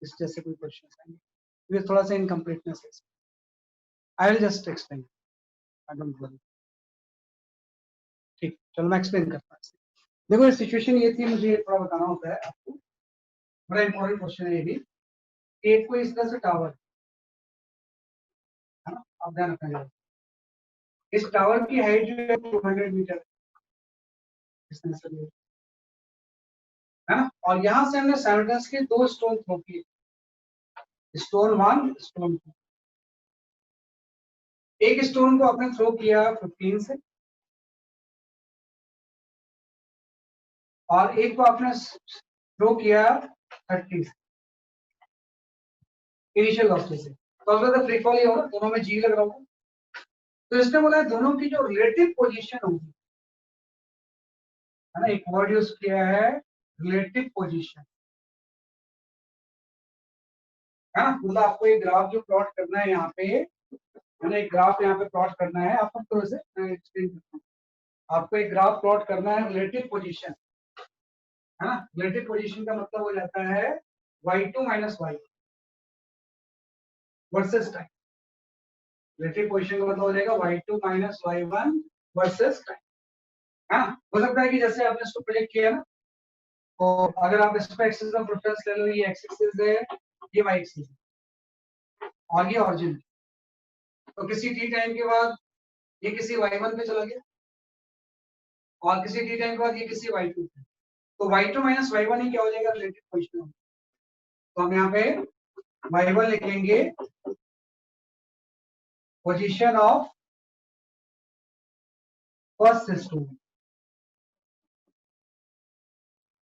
इस जैसे कोई क्वेश्चन आएंगे। ये थोड़ा सा इनकम्प्लीटनेस है। I will just explain, I don't worry. ठीक, चलो मैं एक्सप्लेन करता हूँ। देखो ये सिचुएशन ये थी, मुझे थोड़ा बताना होता है आपको, बड़ा इंपॉर्टेंट क्वेश्चन है ये भी। एक कोई इस तरह से टावर है ना, आप ध्यान रखना। इस टावर की हाइट जो है 200 मीटर इस तरह से है ना, और यहाँ से हमने साइमल्टेनियस के दो स्टोन थ्रो किए, स्टोन 1 स्टोन 2। एक स्टोन को आपने थ्रो किया 15 से और एक को आपने थ्रो किया 30 से, इनिशियल वेलोसिटी से। तो अगर फ्री फॉल ये होगा, दोनों में जी लग रहा होगा। तो इसने बोला है दोनों की जो रिलेटिव पोजीशन होगी, है ना, एक वर्ड यूज किया है रिलेटिव पोजीशन, है ना। मतलब आपको एक ग्राफ जो प्लॉट करना है यहाँ पे, है ना, एक ग्राफ यहाँ पे प्लॉट करना है। आपको थोड़ा से मैं एक्सप्लेन करता हूँ। आपको एक ग्राफ प्लॉट करना है रिलेटिव पोजीशन, है ना। रिलेटिव पोजीशन का मतलब हो जाता है y2 minus y versus time. Relative position का मतलब हो जाएगा y2 minus y1 versus time, है ना। हो सकता है कि जैसे आपने इसको प्रोजेक्ट किया ना, तो अगर आप इसको एक्सिस ऑफ रेफरेंस ले लो, ये एक्सिस है, ये y एक्सिस है और ये ऑरिजिन। तो किसी टी टाइम के बाद ये किसी y1 पे चला गया और किसी टी टाइम के बाद ये किसी y2 पे। तो y2 माइनस y1 ही क्या हो जाएगा, रिलेटिव पोजीशन। तो हम यहाँ पे y1 लिखेंगे position of first stone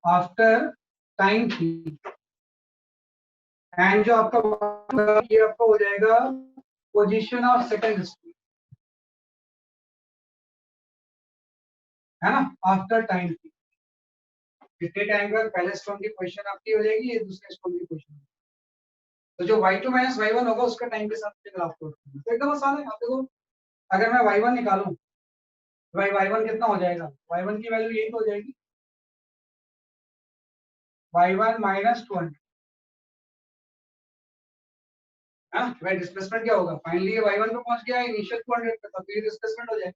after time थी, एंड जो आपका ये आपका हो जाएगा पोजीशन ऑफ सेकंड स्टोन, है ना, आफ्टर टाइम थी। कितने टाइम बाद पहले स्टोन की पोजीशन आपकी हो जाएगी, ये दूसरे स्टोन की पोजीशन। तो जो y2 माइनस y1 होगा उसका टाइम के साथ ग्राफ प्लॉट करना, तो एकदम आसान है। आप देखो, अगर मैं y1 निकालूं तो भाई y1 कितना हो जाएगा, y1 की वैल्यू यही तो हो जाएगी y1 माइनस 200, हाँ भाई। डिस्प्लेसमेंट क्या होगा, फाइनली ये y1 पे पहुंच गया, इनिशियल 200 पे था, तो ये डिस्प्लेसमेंट हो जाएगा।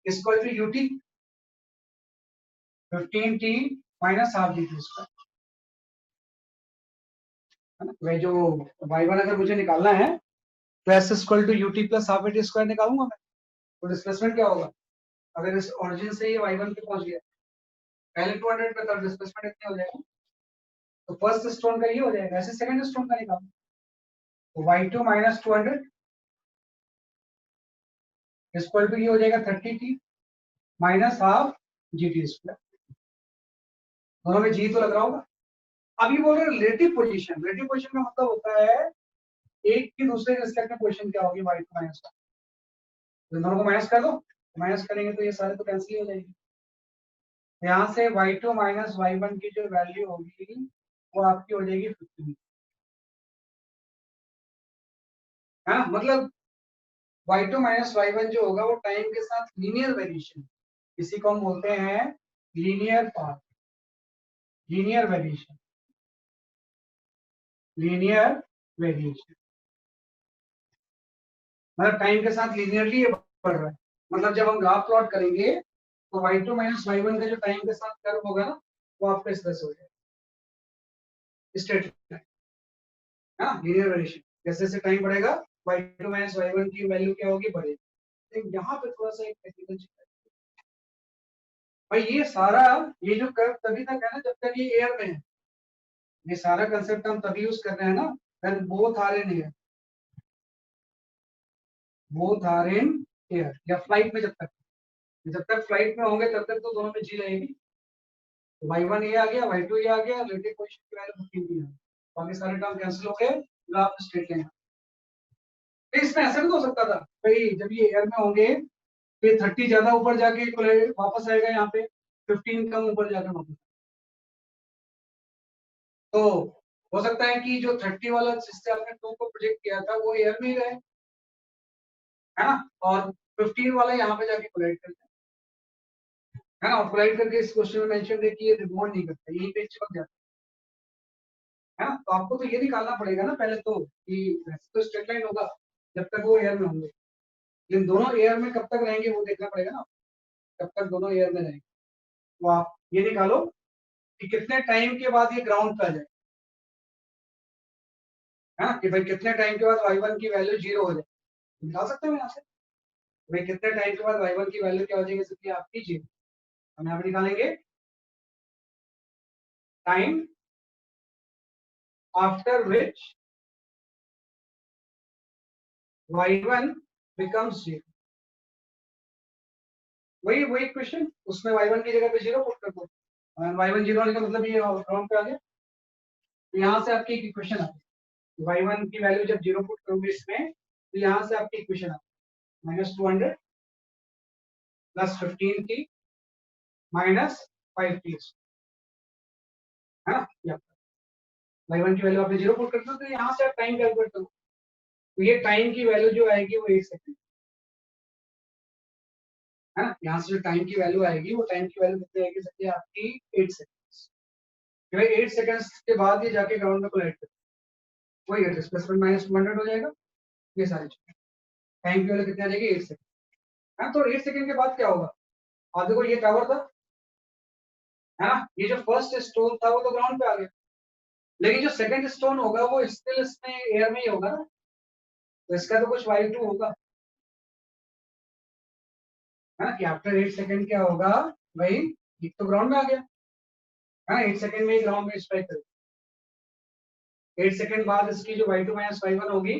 इसको to ut 15t minus half dt square, है ना। भाई जो y1 अगर मुझे निकालना है तो s equal to ut plus half dt square निकालूंगा मैं। तो डिस्प्लेसमेंट क्या होगा, अगर इस ओरिजिन से ये y1 पे पहुंच गया, पहले 200 पे था, डिस्प्लेसमेंट इतने हो जाएगा तो फर्स्ट स्टोन का ये हो जाएगा, ऐसे सेकंड स्टोन का निकालो, तो y2 माइनस 200 इक्वल टू ये हो जाएगा 30t minus half GT square. दोनों में जी तो लग रहा होगा। अब ये बोल रहे हैं रिलेटिव पोजीशन, रिलेटिव पोजीशन का मतलब होता है एक की दूसरे के रिस्पेक्ट में पोजीशन क्या होगी, y2 माइनस 1। तो दोनों को माइनस कर दो, माइनस करेंगे तो ये सारे तो कैंसिल हो जाएंगे। यहाँ से y2 माइनस y1 की जो वैल्यू होगी वो आपकी हो जाएगी 15, है ना। मतलब y2 माइनस y1 जो होगा वो टाइम के साथ लीनियर वेरिएशन, इसी को हम बोलते हैं linear part, linear variation, linear variation मतलब टाइम के साथ लीनियरली ये बढ़ रहा है। मतलब जब हम ग्राफ प्लॉट करेंगे तो y2 माइनस y1 का जो टाइम के साथ कर्व होगा ना वो आपका इस तरह से हो जाएगा, स्ट्रेट लाइन, है ना, लीनियर वेरिएशन। जैसे जैसे टाइम बढ़ेगा y2 माइनस y1 की वैल्यू क्या होगी, बढ़ेगी। तो यहाँ पे थोड़ा सा एक टेक्निकल चीज है भाई, ये सारा ये जो कर्व तभी तक है ना जब तक ये एयर में है। ये सारा कंसेप्ट हम तभी यूज कर रहे हैं ना when both are in air, both are in air, या फ्लाइट में जब तक फ्लाइट में होंगे तब तक तो दोनों में जी रहेगी। y1 ये आ गया, y2 ये आ गया, रिलेटिव पोजीशन की वैल्यू 15 थी, बाकी सारे टर्म कैंसिल हो गए, ग्राफ स्ट्रेट लाइन। तो इसमें ऐसा भी तो हो सकता था भाई, जब ये एयर में होंगे फिर 30 ज्यादा ऊपर जाके वापस आएगा, यहाँ पे 15 कम ऊपर जाकर वापस। तो हो सकता है कि जो 30 वाला जिससे आपने 2 को प्रोजेक्ट किया था वो एयर में ही रहे, है ना, और 15 वाला यहाँ पे जाके कोलाइड करता है ना, और कोलाइड करके इस क्वेश्चन में मेंशन है कि ये रिबॉन्ड नहीं करता, यहीं पे चिपक जाता है ना। तो आपको तो ये निकालना पड़ेगा ना पहले तो कि वैसे तो स्ट्रेट लाइन होगा जब तक वो एयर में होंगे, लेकिन दोनों एयर में कब तक रहेंगे वो देखना पड़ेगा ना, कब तक दोनों एयर में रहेंगे। तो आप ये निकालो कि कितने टाइम के बाद ये ग्राउंड पे आ जाए, है ना, कि भाई कितने टाइम के बाद y1 की वैल्यू 0 हो जाए, निकाल सकते हो यहाँ से। भाई कितने टाइम के बाद y1 की वैल्यू क्या हो जाएगी, जैसे कि आपकी 0, हम यहाँ पे निकालेंगे time after which y1 becomes 0। वही वही क्वेश्चन, उसमें y1 की जगह पे 0 पुट कर दो, y1 0 होने का मतलब ये ग्राउंड पे आ गया। तो यहाँ से आपकी इक्वेशन आ गई, y1 की वैल्यू जब 0 पुट करोगे इसमें तो यहाँ से आपकी इक्वेशन आ गई, -200 प्लस 15t माइनस 5t, है ना। y1 की वैल्यू आपने 0 पुट कर दो, तो यहाँ से आप टाइम कैलकुलेट करो, तो ये टाइम की वैल्यू जो आएगी वो 8 सेकंड, है ना। यहाँ से जो टाइम की वैल्यू आएगी वो टाइम की वैल्यू कितनी आएगी, सकती है आपकी 8 सेकंड्स। 8 सेकंड्स के बाद ये जाके ग्राउंड में कोलाइड करेगा, वही है डिस्प्लेसमेंट माइनस 200 हो जाएगा, ये सारी चीजें। टाइम की वैल्यू कितनी आ जाएगी, 8 सेकंड, है। तो 8 सेकंड के बाद क्या होगा, आप देखो ये टावर था, है ना, ये जो फर्स्ट स्टोन था वो तो ग्राउंड पे आ गया, लेकिन जो सेकंड स्टोन होगा वो स्टिल इसमें एयर में ही होगा ना, तो इसका तो कुछ y2 होगा, है ना, कि आफ्टर 8 सेकंड क्या होगा भाई, एक तो ग्राउंड में आ गया, है ना, 8 सेकंड में ही ग्राउंड में स्ट्राइक कर, 8 सेकंड बाद इसकी जो y2 माइनस y1 होगी,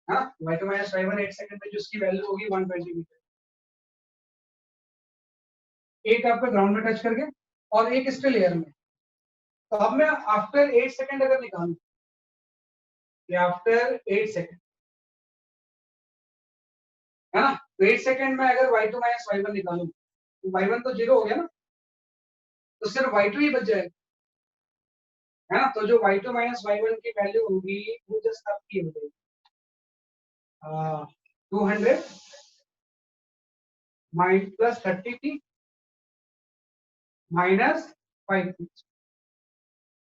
है ना, y2 माइनस y1 8 सेकंड में जो इसकी वैल्यू होगी 120 मीटर, एक आपका ग्राउंड में टच करके और एक स्टिल एयर में। तो अब मैं आफ्टर 8 सेकंड अगर निकालूं, आफ्टर 8 सेकंड, है ना, तो 8 सेकंड में अगर y2 माइनस y1 निकालूं तो y1 तो 0 हो गया ना, तो सिर्फ y2 ही बच जाएगा, है ना। तो जो y2 माइनस y1 की वैल्यू होगी वो जस्ट आपकी हो जाएगी 200 minus plus 30t minus 5t,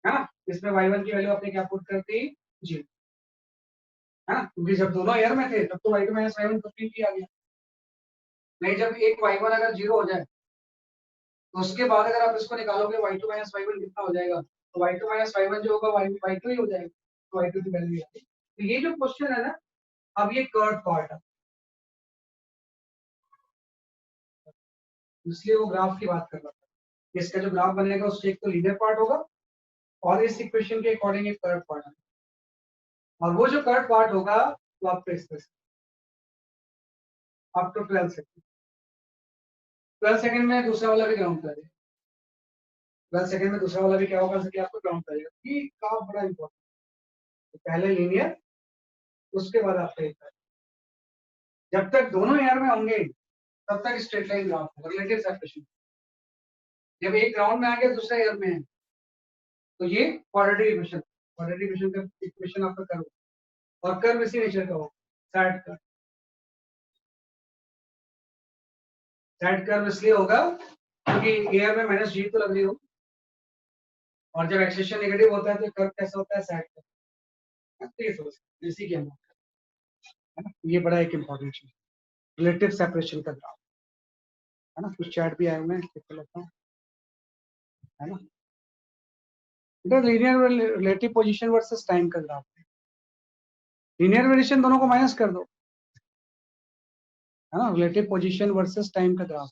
है ना। इसमें y1 की वैल्यू आपने क्या पुट कर दी, 0, है ना, क्योंकि जब दोनों एयर में थे तब तो y2 माइनस y1 15t आ गया, नहीं जब एक y1 अगर 0 हो जाए तो उसके बाद अगर आप इसको निकालोगे y2 माइनस y1 कितना हो जाएगा, तो y2 माइनस y1 जो होगा y2 ही हो जाएगा, तो y2 की वैल्यू आ गई। तो ये जो क्वेश्चन है ना, अब ये कर्व पार्ट है, इसलिए वो ग्राफ की बात कर रहा था, इसका जो ग्राफ बनेगा उससे एक तो लीनियर पार्ट होगा और इस इक्वेशन के अकॉर्डिंग एक कर्व पार्ट, और वो जो कर्व पार्ट होगा वो आपको इस तरह से अप टू 12 सेकंड में दूसरा वाला भी ग्राउंड कर देगा। 12 सेकंड में दूसरा वाला भी क्या होगा सके आपको ग्राउंड करेगा। ये काम बड़ा इंपॉर्टेंट, तो पहले लीनियर, उसके बाद आपका एक कर्व। जब तक दोनों एयर में होंगे तब तक स्ट्रेट लाइन ग्राफ होगा, रिलेटिव सेपरेशन। जब एक ग्राउंड में आ गया दूसरा एयर में है तो ये क्वाड्रेटिक इक्वेशन, क्वाड्रेटिक इक्वेशन का इक्वेशन आपका कर्व, और कर्व इसी नेचर का होगा, सैड कर्व। सैड कर्व इसलिए होगा क्योंकि एयर में माइनस जी तो लग रही हो, और जब एक्सेशन नेगेटिव होता है तो कर्व कैसा होता है, सैड कर्व। तो ये सोच इसी के अंदर है ना, ये बड़ा एक इंपॉर्टेंट चीज, रिलेटिव सेपरेशन का ग्राफ है ना। कुछ चैट भी आए हुए हैं, देख लेता हूँ, है ना। Linear relative position versus time का ग्राफ, लीनियर वेरिएशन दोनों को माइनस कर दो, है ना। रिलेटिव पोजीशन वर्सेस टाइम का ग्राफ,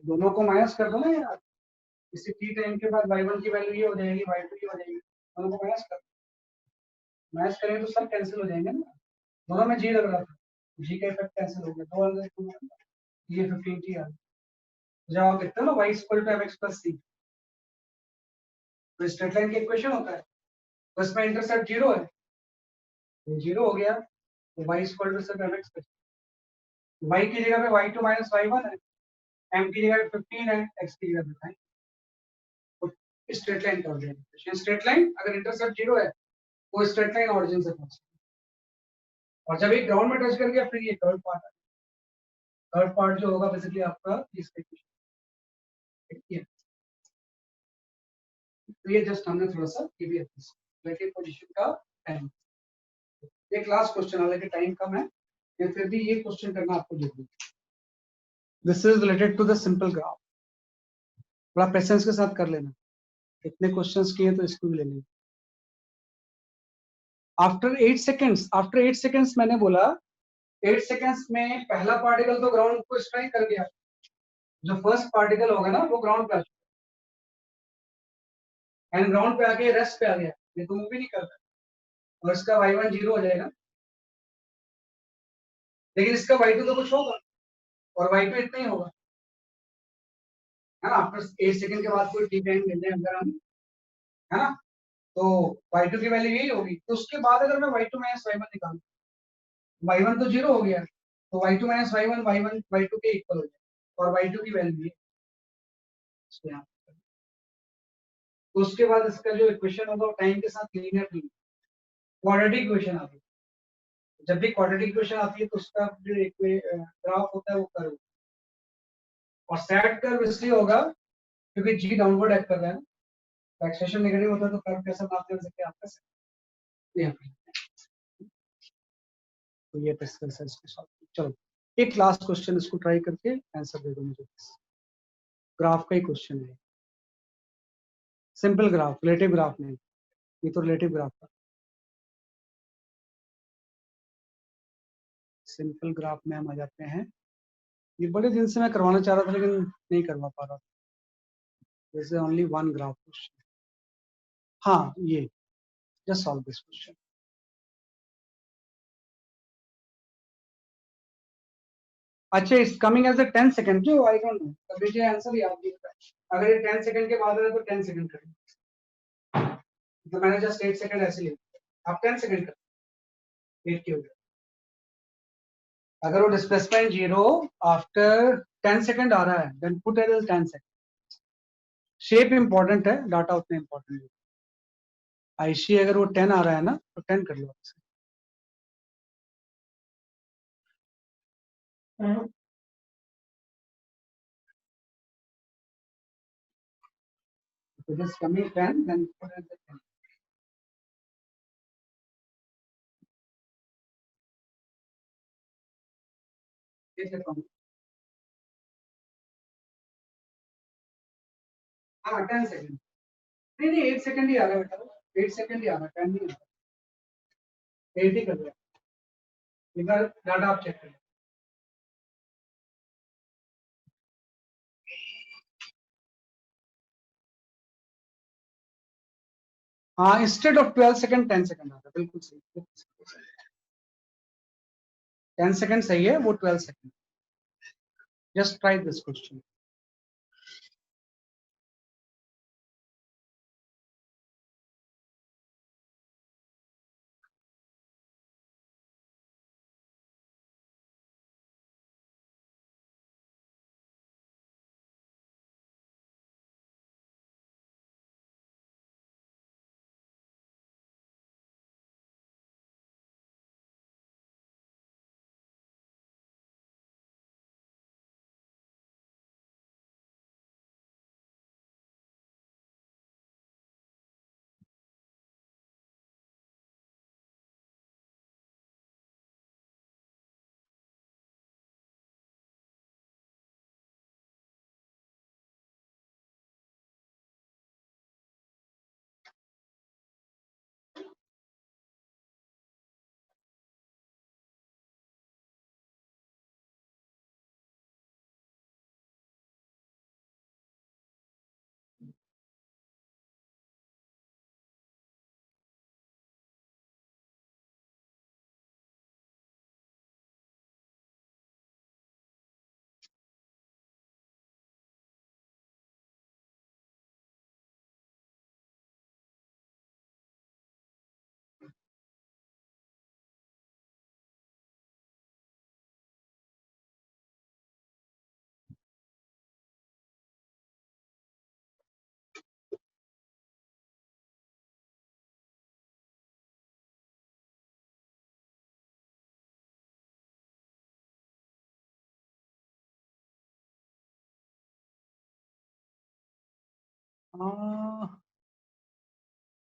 दोनों को माइनस कर दो ना यार। इसी टी टाइम के बाद y1 की वैल्यू ये हो जाएगी, y2 की हो जाएगी, दोनों को माइनस कर, माइनस करेंगे तो सब कैंसिल हो जाएंगे ना। दोनों में जी लग रहा था, जी का इफेक्ट कैंसिल हो गया, 2 अंदर 2 ये 15 टी आ गई। जब आप लिखते हो ना y equal to mx plus c, तो स्ट्रेट लाइन की इक्वेशन होता है, तो इसमें इंटरसेप्ट 0 है, तो 0 हो गया, तो y इक्वल टू सिर्फ mx प्लस y की जगह पे y2 माइनस y1 है, m की जगह पे 15 है, x की जगह पे 9। तो स्ट्रेट लाइन कर देंगे, स्ट्रेट लाइन अगर इंटरसेप्ट 0 है वो स्ट्रेट लाइन ओरिजिन से पहुंचे, और जब एक ग्राउंड में टच कर गया फिर ये थर्ड पार्ट है। थर्ड पार्ट जो होगा बेसिकली आपका इस इक्वेशन, तो ये जस्ट हमने थोड़ा सा ये भी रिलेटिव पोजीशन का टाइम। एक लास्ट क्वेश्चन, हालांकि टाइम कम है या फिर भी ये क्वेश्चन करना आपको जरूरी है। This is related to the simple graph, थोड़ा पेशेंस के साथ कर लेना, इतने क्वेश्चंस किए तो इसको भी ले लेंगे। आफ्टर 8 सेकेंड्स मैंने बोला 8 सेकेंड्स में पहला पार्टिकल तो ग्राउंड को स्ट्राइक कर गया, जो फर्स्ट पार्टिकल होगा ना वो ग्राउंड पे आ चुका, एंड ग्राउंड पे आके रेस्ट पे आ गया, ये तो मूव भी नहीं करता, और इसका y1 0 हो जाएगा, लेकिन इसका y2 तो कुछ होगा, और y2 इतना ही होगा, है ना। आफ्टर 8 सेकंड के बाद कोई टी टाइम मिल जाए अगर हम, है ना, तो y2 की वैल्यू यही होगी। तो उसके बाद अगर मैं y2 माइनस y1 निकालूं, y1 तो 0 हो गया, तो y2 minus y1 y1 y2 के इक्वल हो जाए, और y2 की वैल्यू है इसको यहाँ पे। तो उसके बाद इसका जो इक्वेशन होगा वो टाइम के साथ लीनियर नहीं, क्वाड्रेटिक इक्वेशन आती है। जब भी क्वाड्रेटिक इक्वेशन आती है तो उसका जो ग्राफ होता है वो कर्व, और सैड कर्व इसलिए होगा क्योंकि जी डाउनवर्ड एक्ट कर रहा है ना, तो एक्सेशन नेगेटिव होता है तो कर्व कैसा नापते हो सकते हैं आपका से, तो ये टेस्ट कर इसके साथ। चलो एक लास्ट क्वेश्चन इसको ट्राई करके आंसर दे दो मुझे, ग्राफ का ही क्वेश्चन है, सिंपल ग्राफ, रिलेटिव ग्राफ नहीं, ये तो रिलेटिव ग्राफ था। सिंपल ग्राफ में हम आ जाते हैं, ये बड़े दिन से मैं करवाना चाह रहा था लेकिन नहीं करवा पा रहा था, जैसे ओनली वन ग्राफ क्वेश्चन। हाँ ये जस्ट सॉल्व दिस क्वेश्चन। अच्छा इस कमिंग एज अ 10 सेकंड, जो आई डोंट नो, तब मुझे आंसर याद नहीं होता है। अगर ये 10 सेकंड के बाद है तो 10 सेकंड करें, तो मैंने जस्ट 8 सेकंड ऐसे लिया, आप 10 सेकंड करें, 8 के हो गया। अगर वो डिस्प्लेसमेंट 0 आफ्टर 10 सेकंड आ रहा है then put as 10 second. Shape important है, डाटा उतना इंपॉर्टेंट है। आईसी अगर वो 10 आ रहा है ना तो 10 कर लो। तो just coming 10 then put as 10। कैसे कम, हाँ 10 सेकंड, नहीं नहीं 8 सेकंड ही आ रहा है बेटा, 8 सेकंड ही आ रहा है, 10 नहीं आ रहा, 8 ही कर रहा है। इधर डाटा आप चेक करें। हाँ, इंस्टेड ऑफ 12 सेकंड 10 सेकंड आता है, बिल्कुल सही। 10 सेकंड सही है, वो 12 second. Just try this question.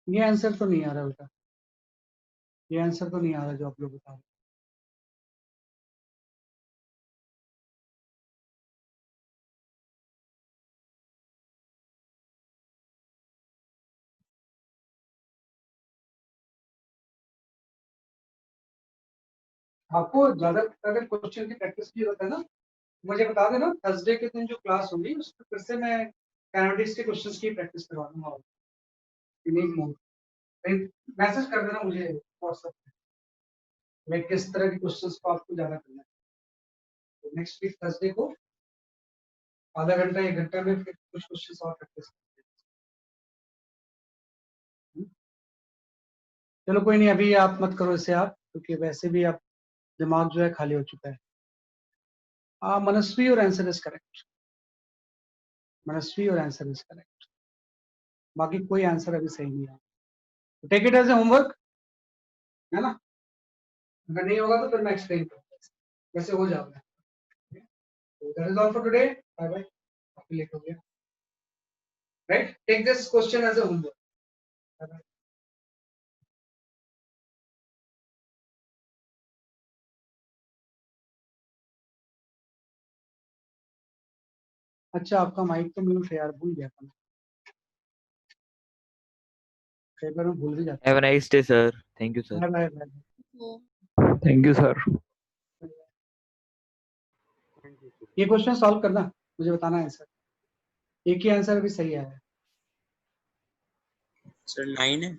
ये आंसर तो नहीं आ रहा बेटा, ये आंसर तो नहीं आ रहा जो आप लोग बता रहे। आपको ज्यादा अगर क्वेश्चन की प्रैक्टिस की जरूरत है ना, मुझे बता देना, थर्सडे के दिन जो क्लास होगी उसमें फिर से मैं कैनाडिस के क्वेश्चंस की प्रैक्टिस करवा दूंगा। मैसेज कर देना मुझे व्हाट्सएप पे, मैं किस तरह के क्वेश्चंस को आपको ज्यादा करना है। तो नेक्स्ट वीक थर्सडे को आधा घंटा 1 घंटा में फिर कुछ क्वेश्चंस और प्रैक्टिस करते हैं। चलो कोई नहीं, अभी आप मत करो इसे आप, क्योंकि वैसे भी आप दिमाग जो है खाली हो चुका है। मनस्वी और आंसर इज करेक्ट, मनस्वी और आंसर इज करेक्ट, बाकी कोई आंसर अभी सही नहीं है। Take it as a homework, है ना? अगर नहीं होगा तो फिर मैं एक्सप्लेन करूंगा, वैसे हो जाएगा। That is all for today, bye bye. काफी लेट हो गया, right? Take this question as a homework. Bye bye. अच्छा, आपका माइक तो म्यूट है यार, भूल गया था मैं, कई बार मैं भूल भी जाता Have a nice day, sir. Thank you, sir. हूँ। Bye bye bye. Thank you, sir. ये क्वेश्चन सॉल्व करना, मुझे बताना आंसर, एक ही आंसर अभी सही आया है। सर 9 है।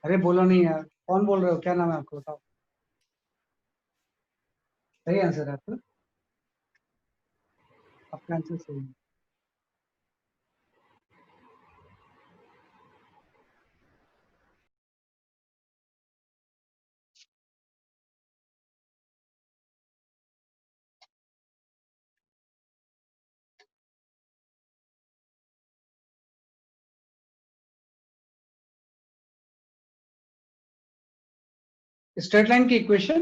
अरे बोलो नहीं यार, कौन बोल रहे हो, क्या नाम है आपको, बताओ। सही आंसर है आपका, आपका आंसर सही है। स्ट्रेट लाइन की equation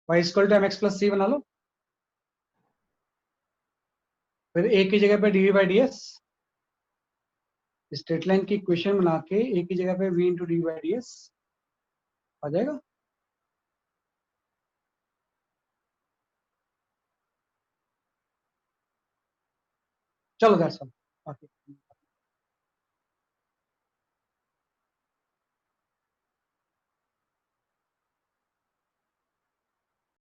y equal to mx plus c बना लो, फिर a की जगह पे dv by d s, straight line की इक्वेशन बना के a की जगह पे v into d by d s आ जाएगा। चलो दैट्स ऑल, ओके।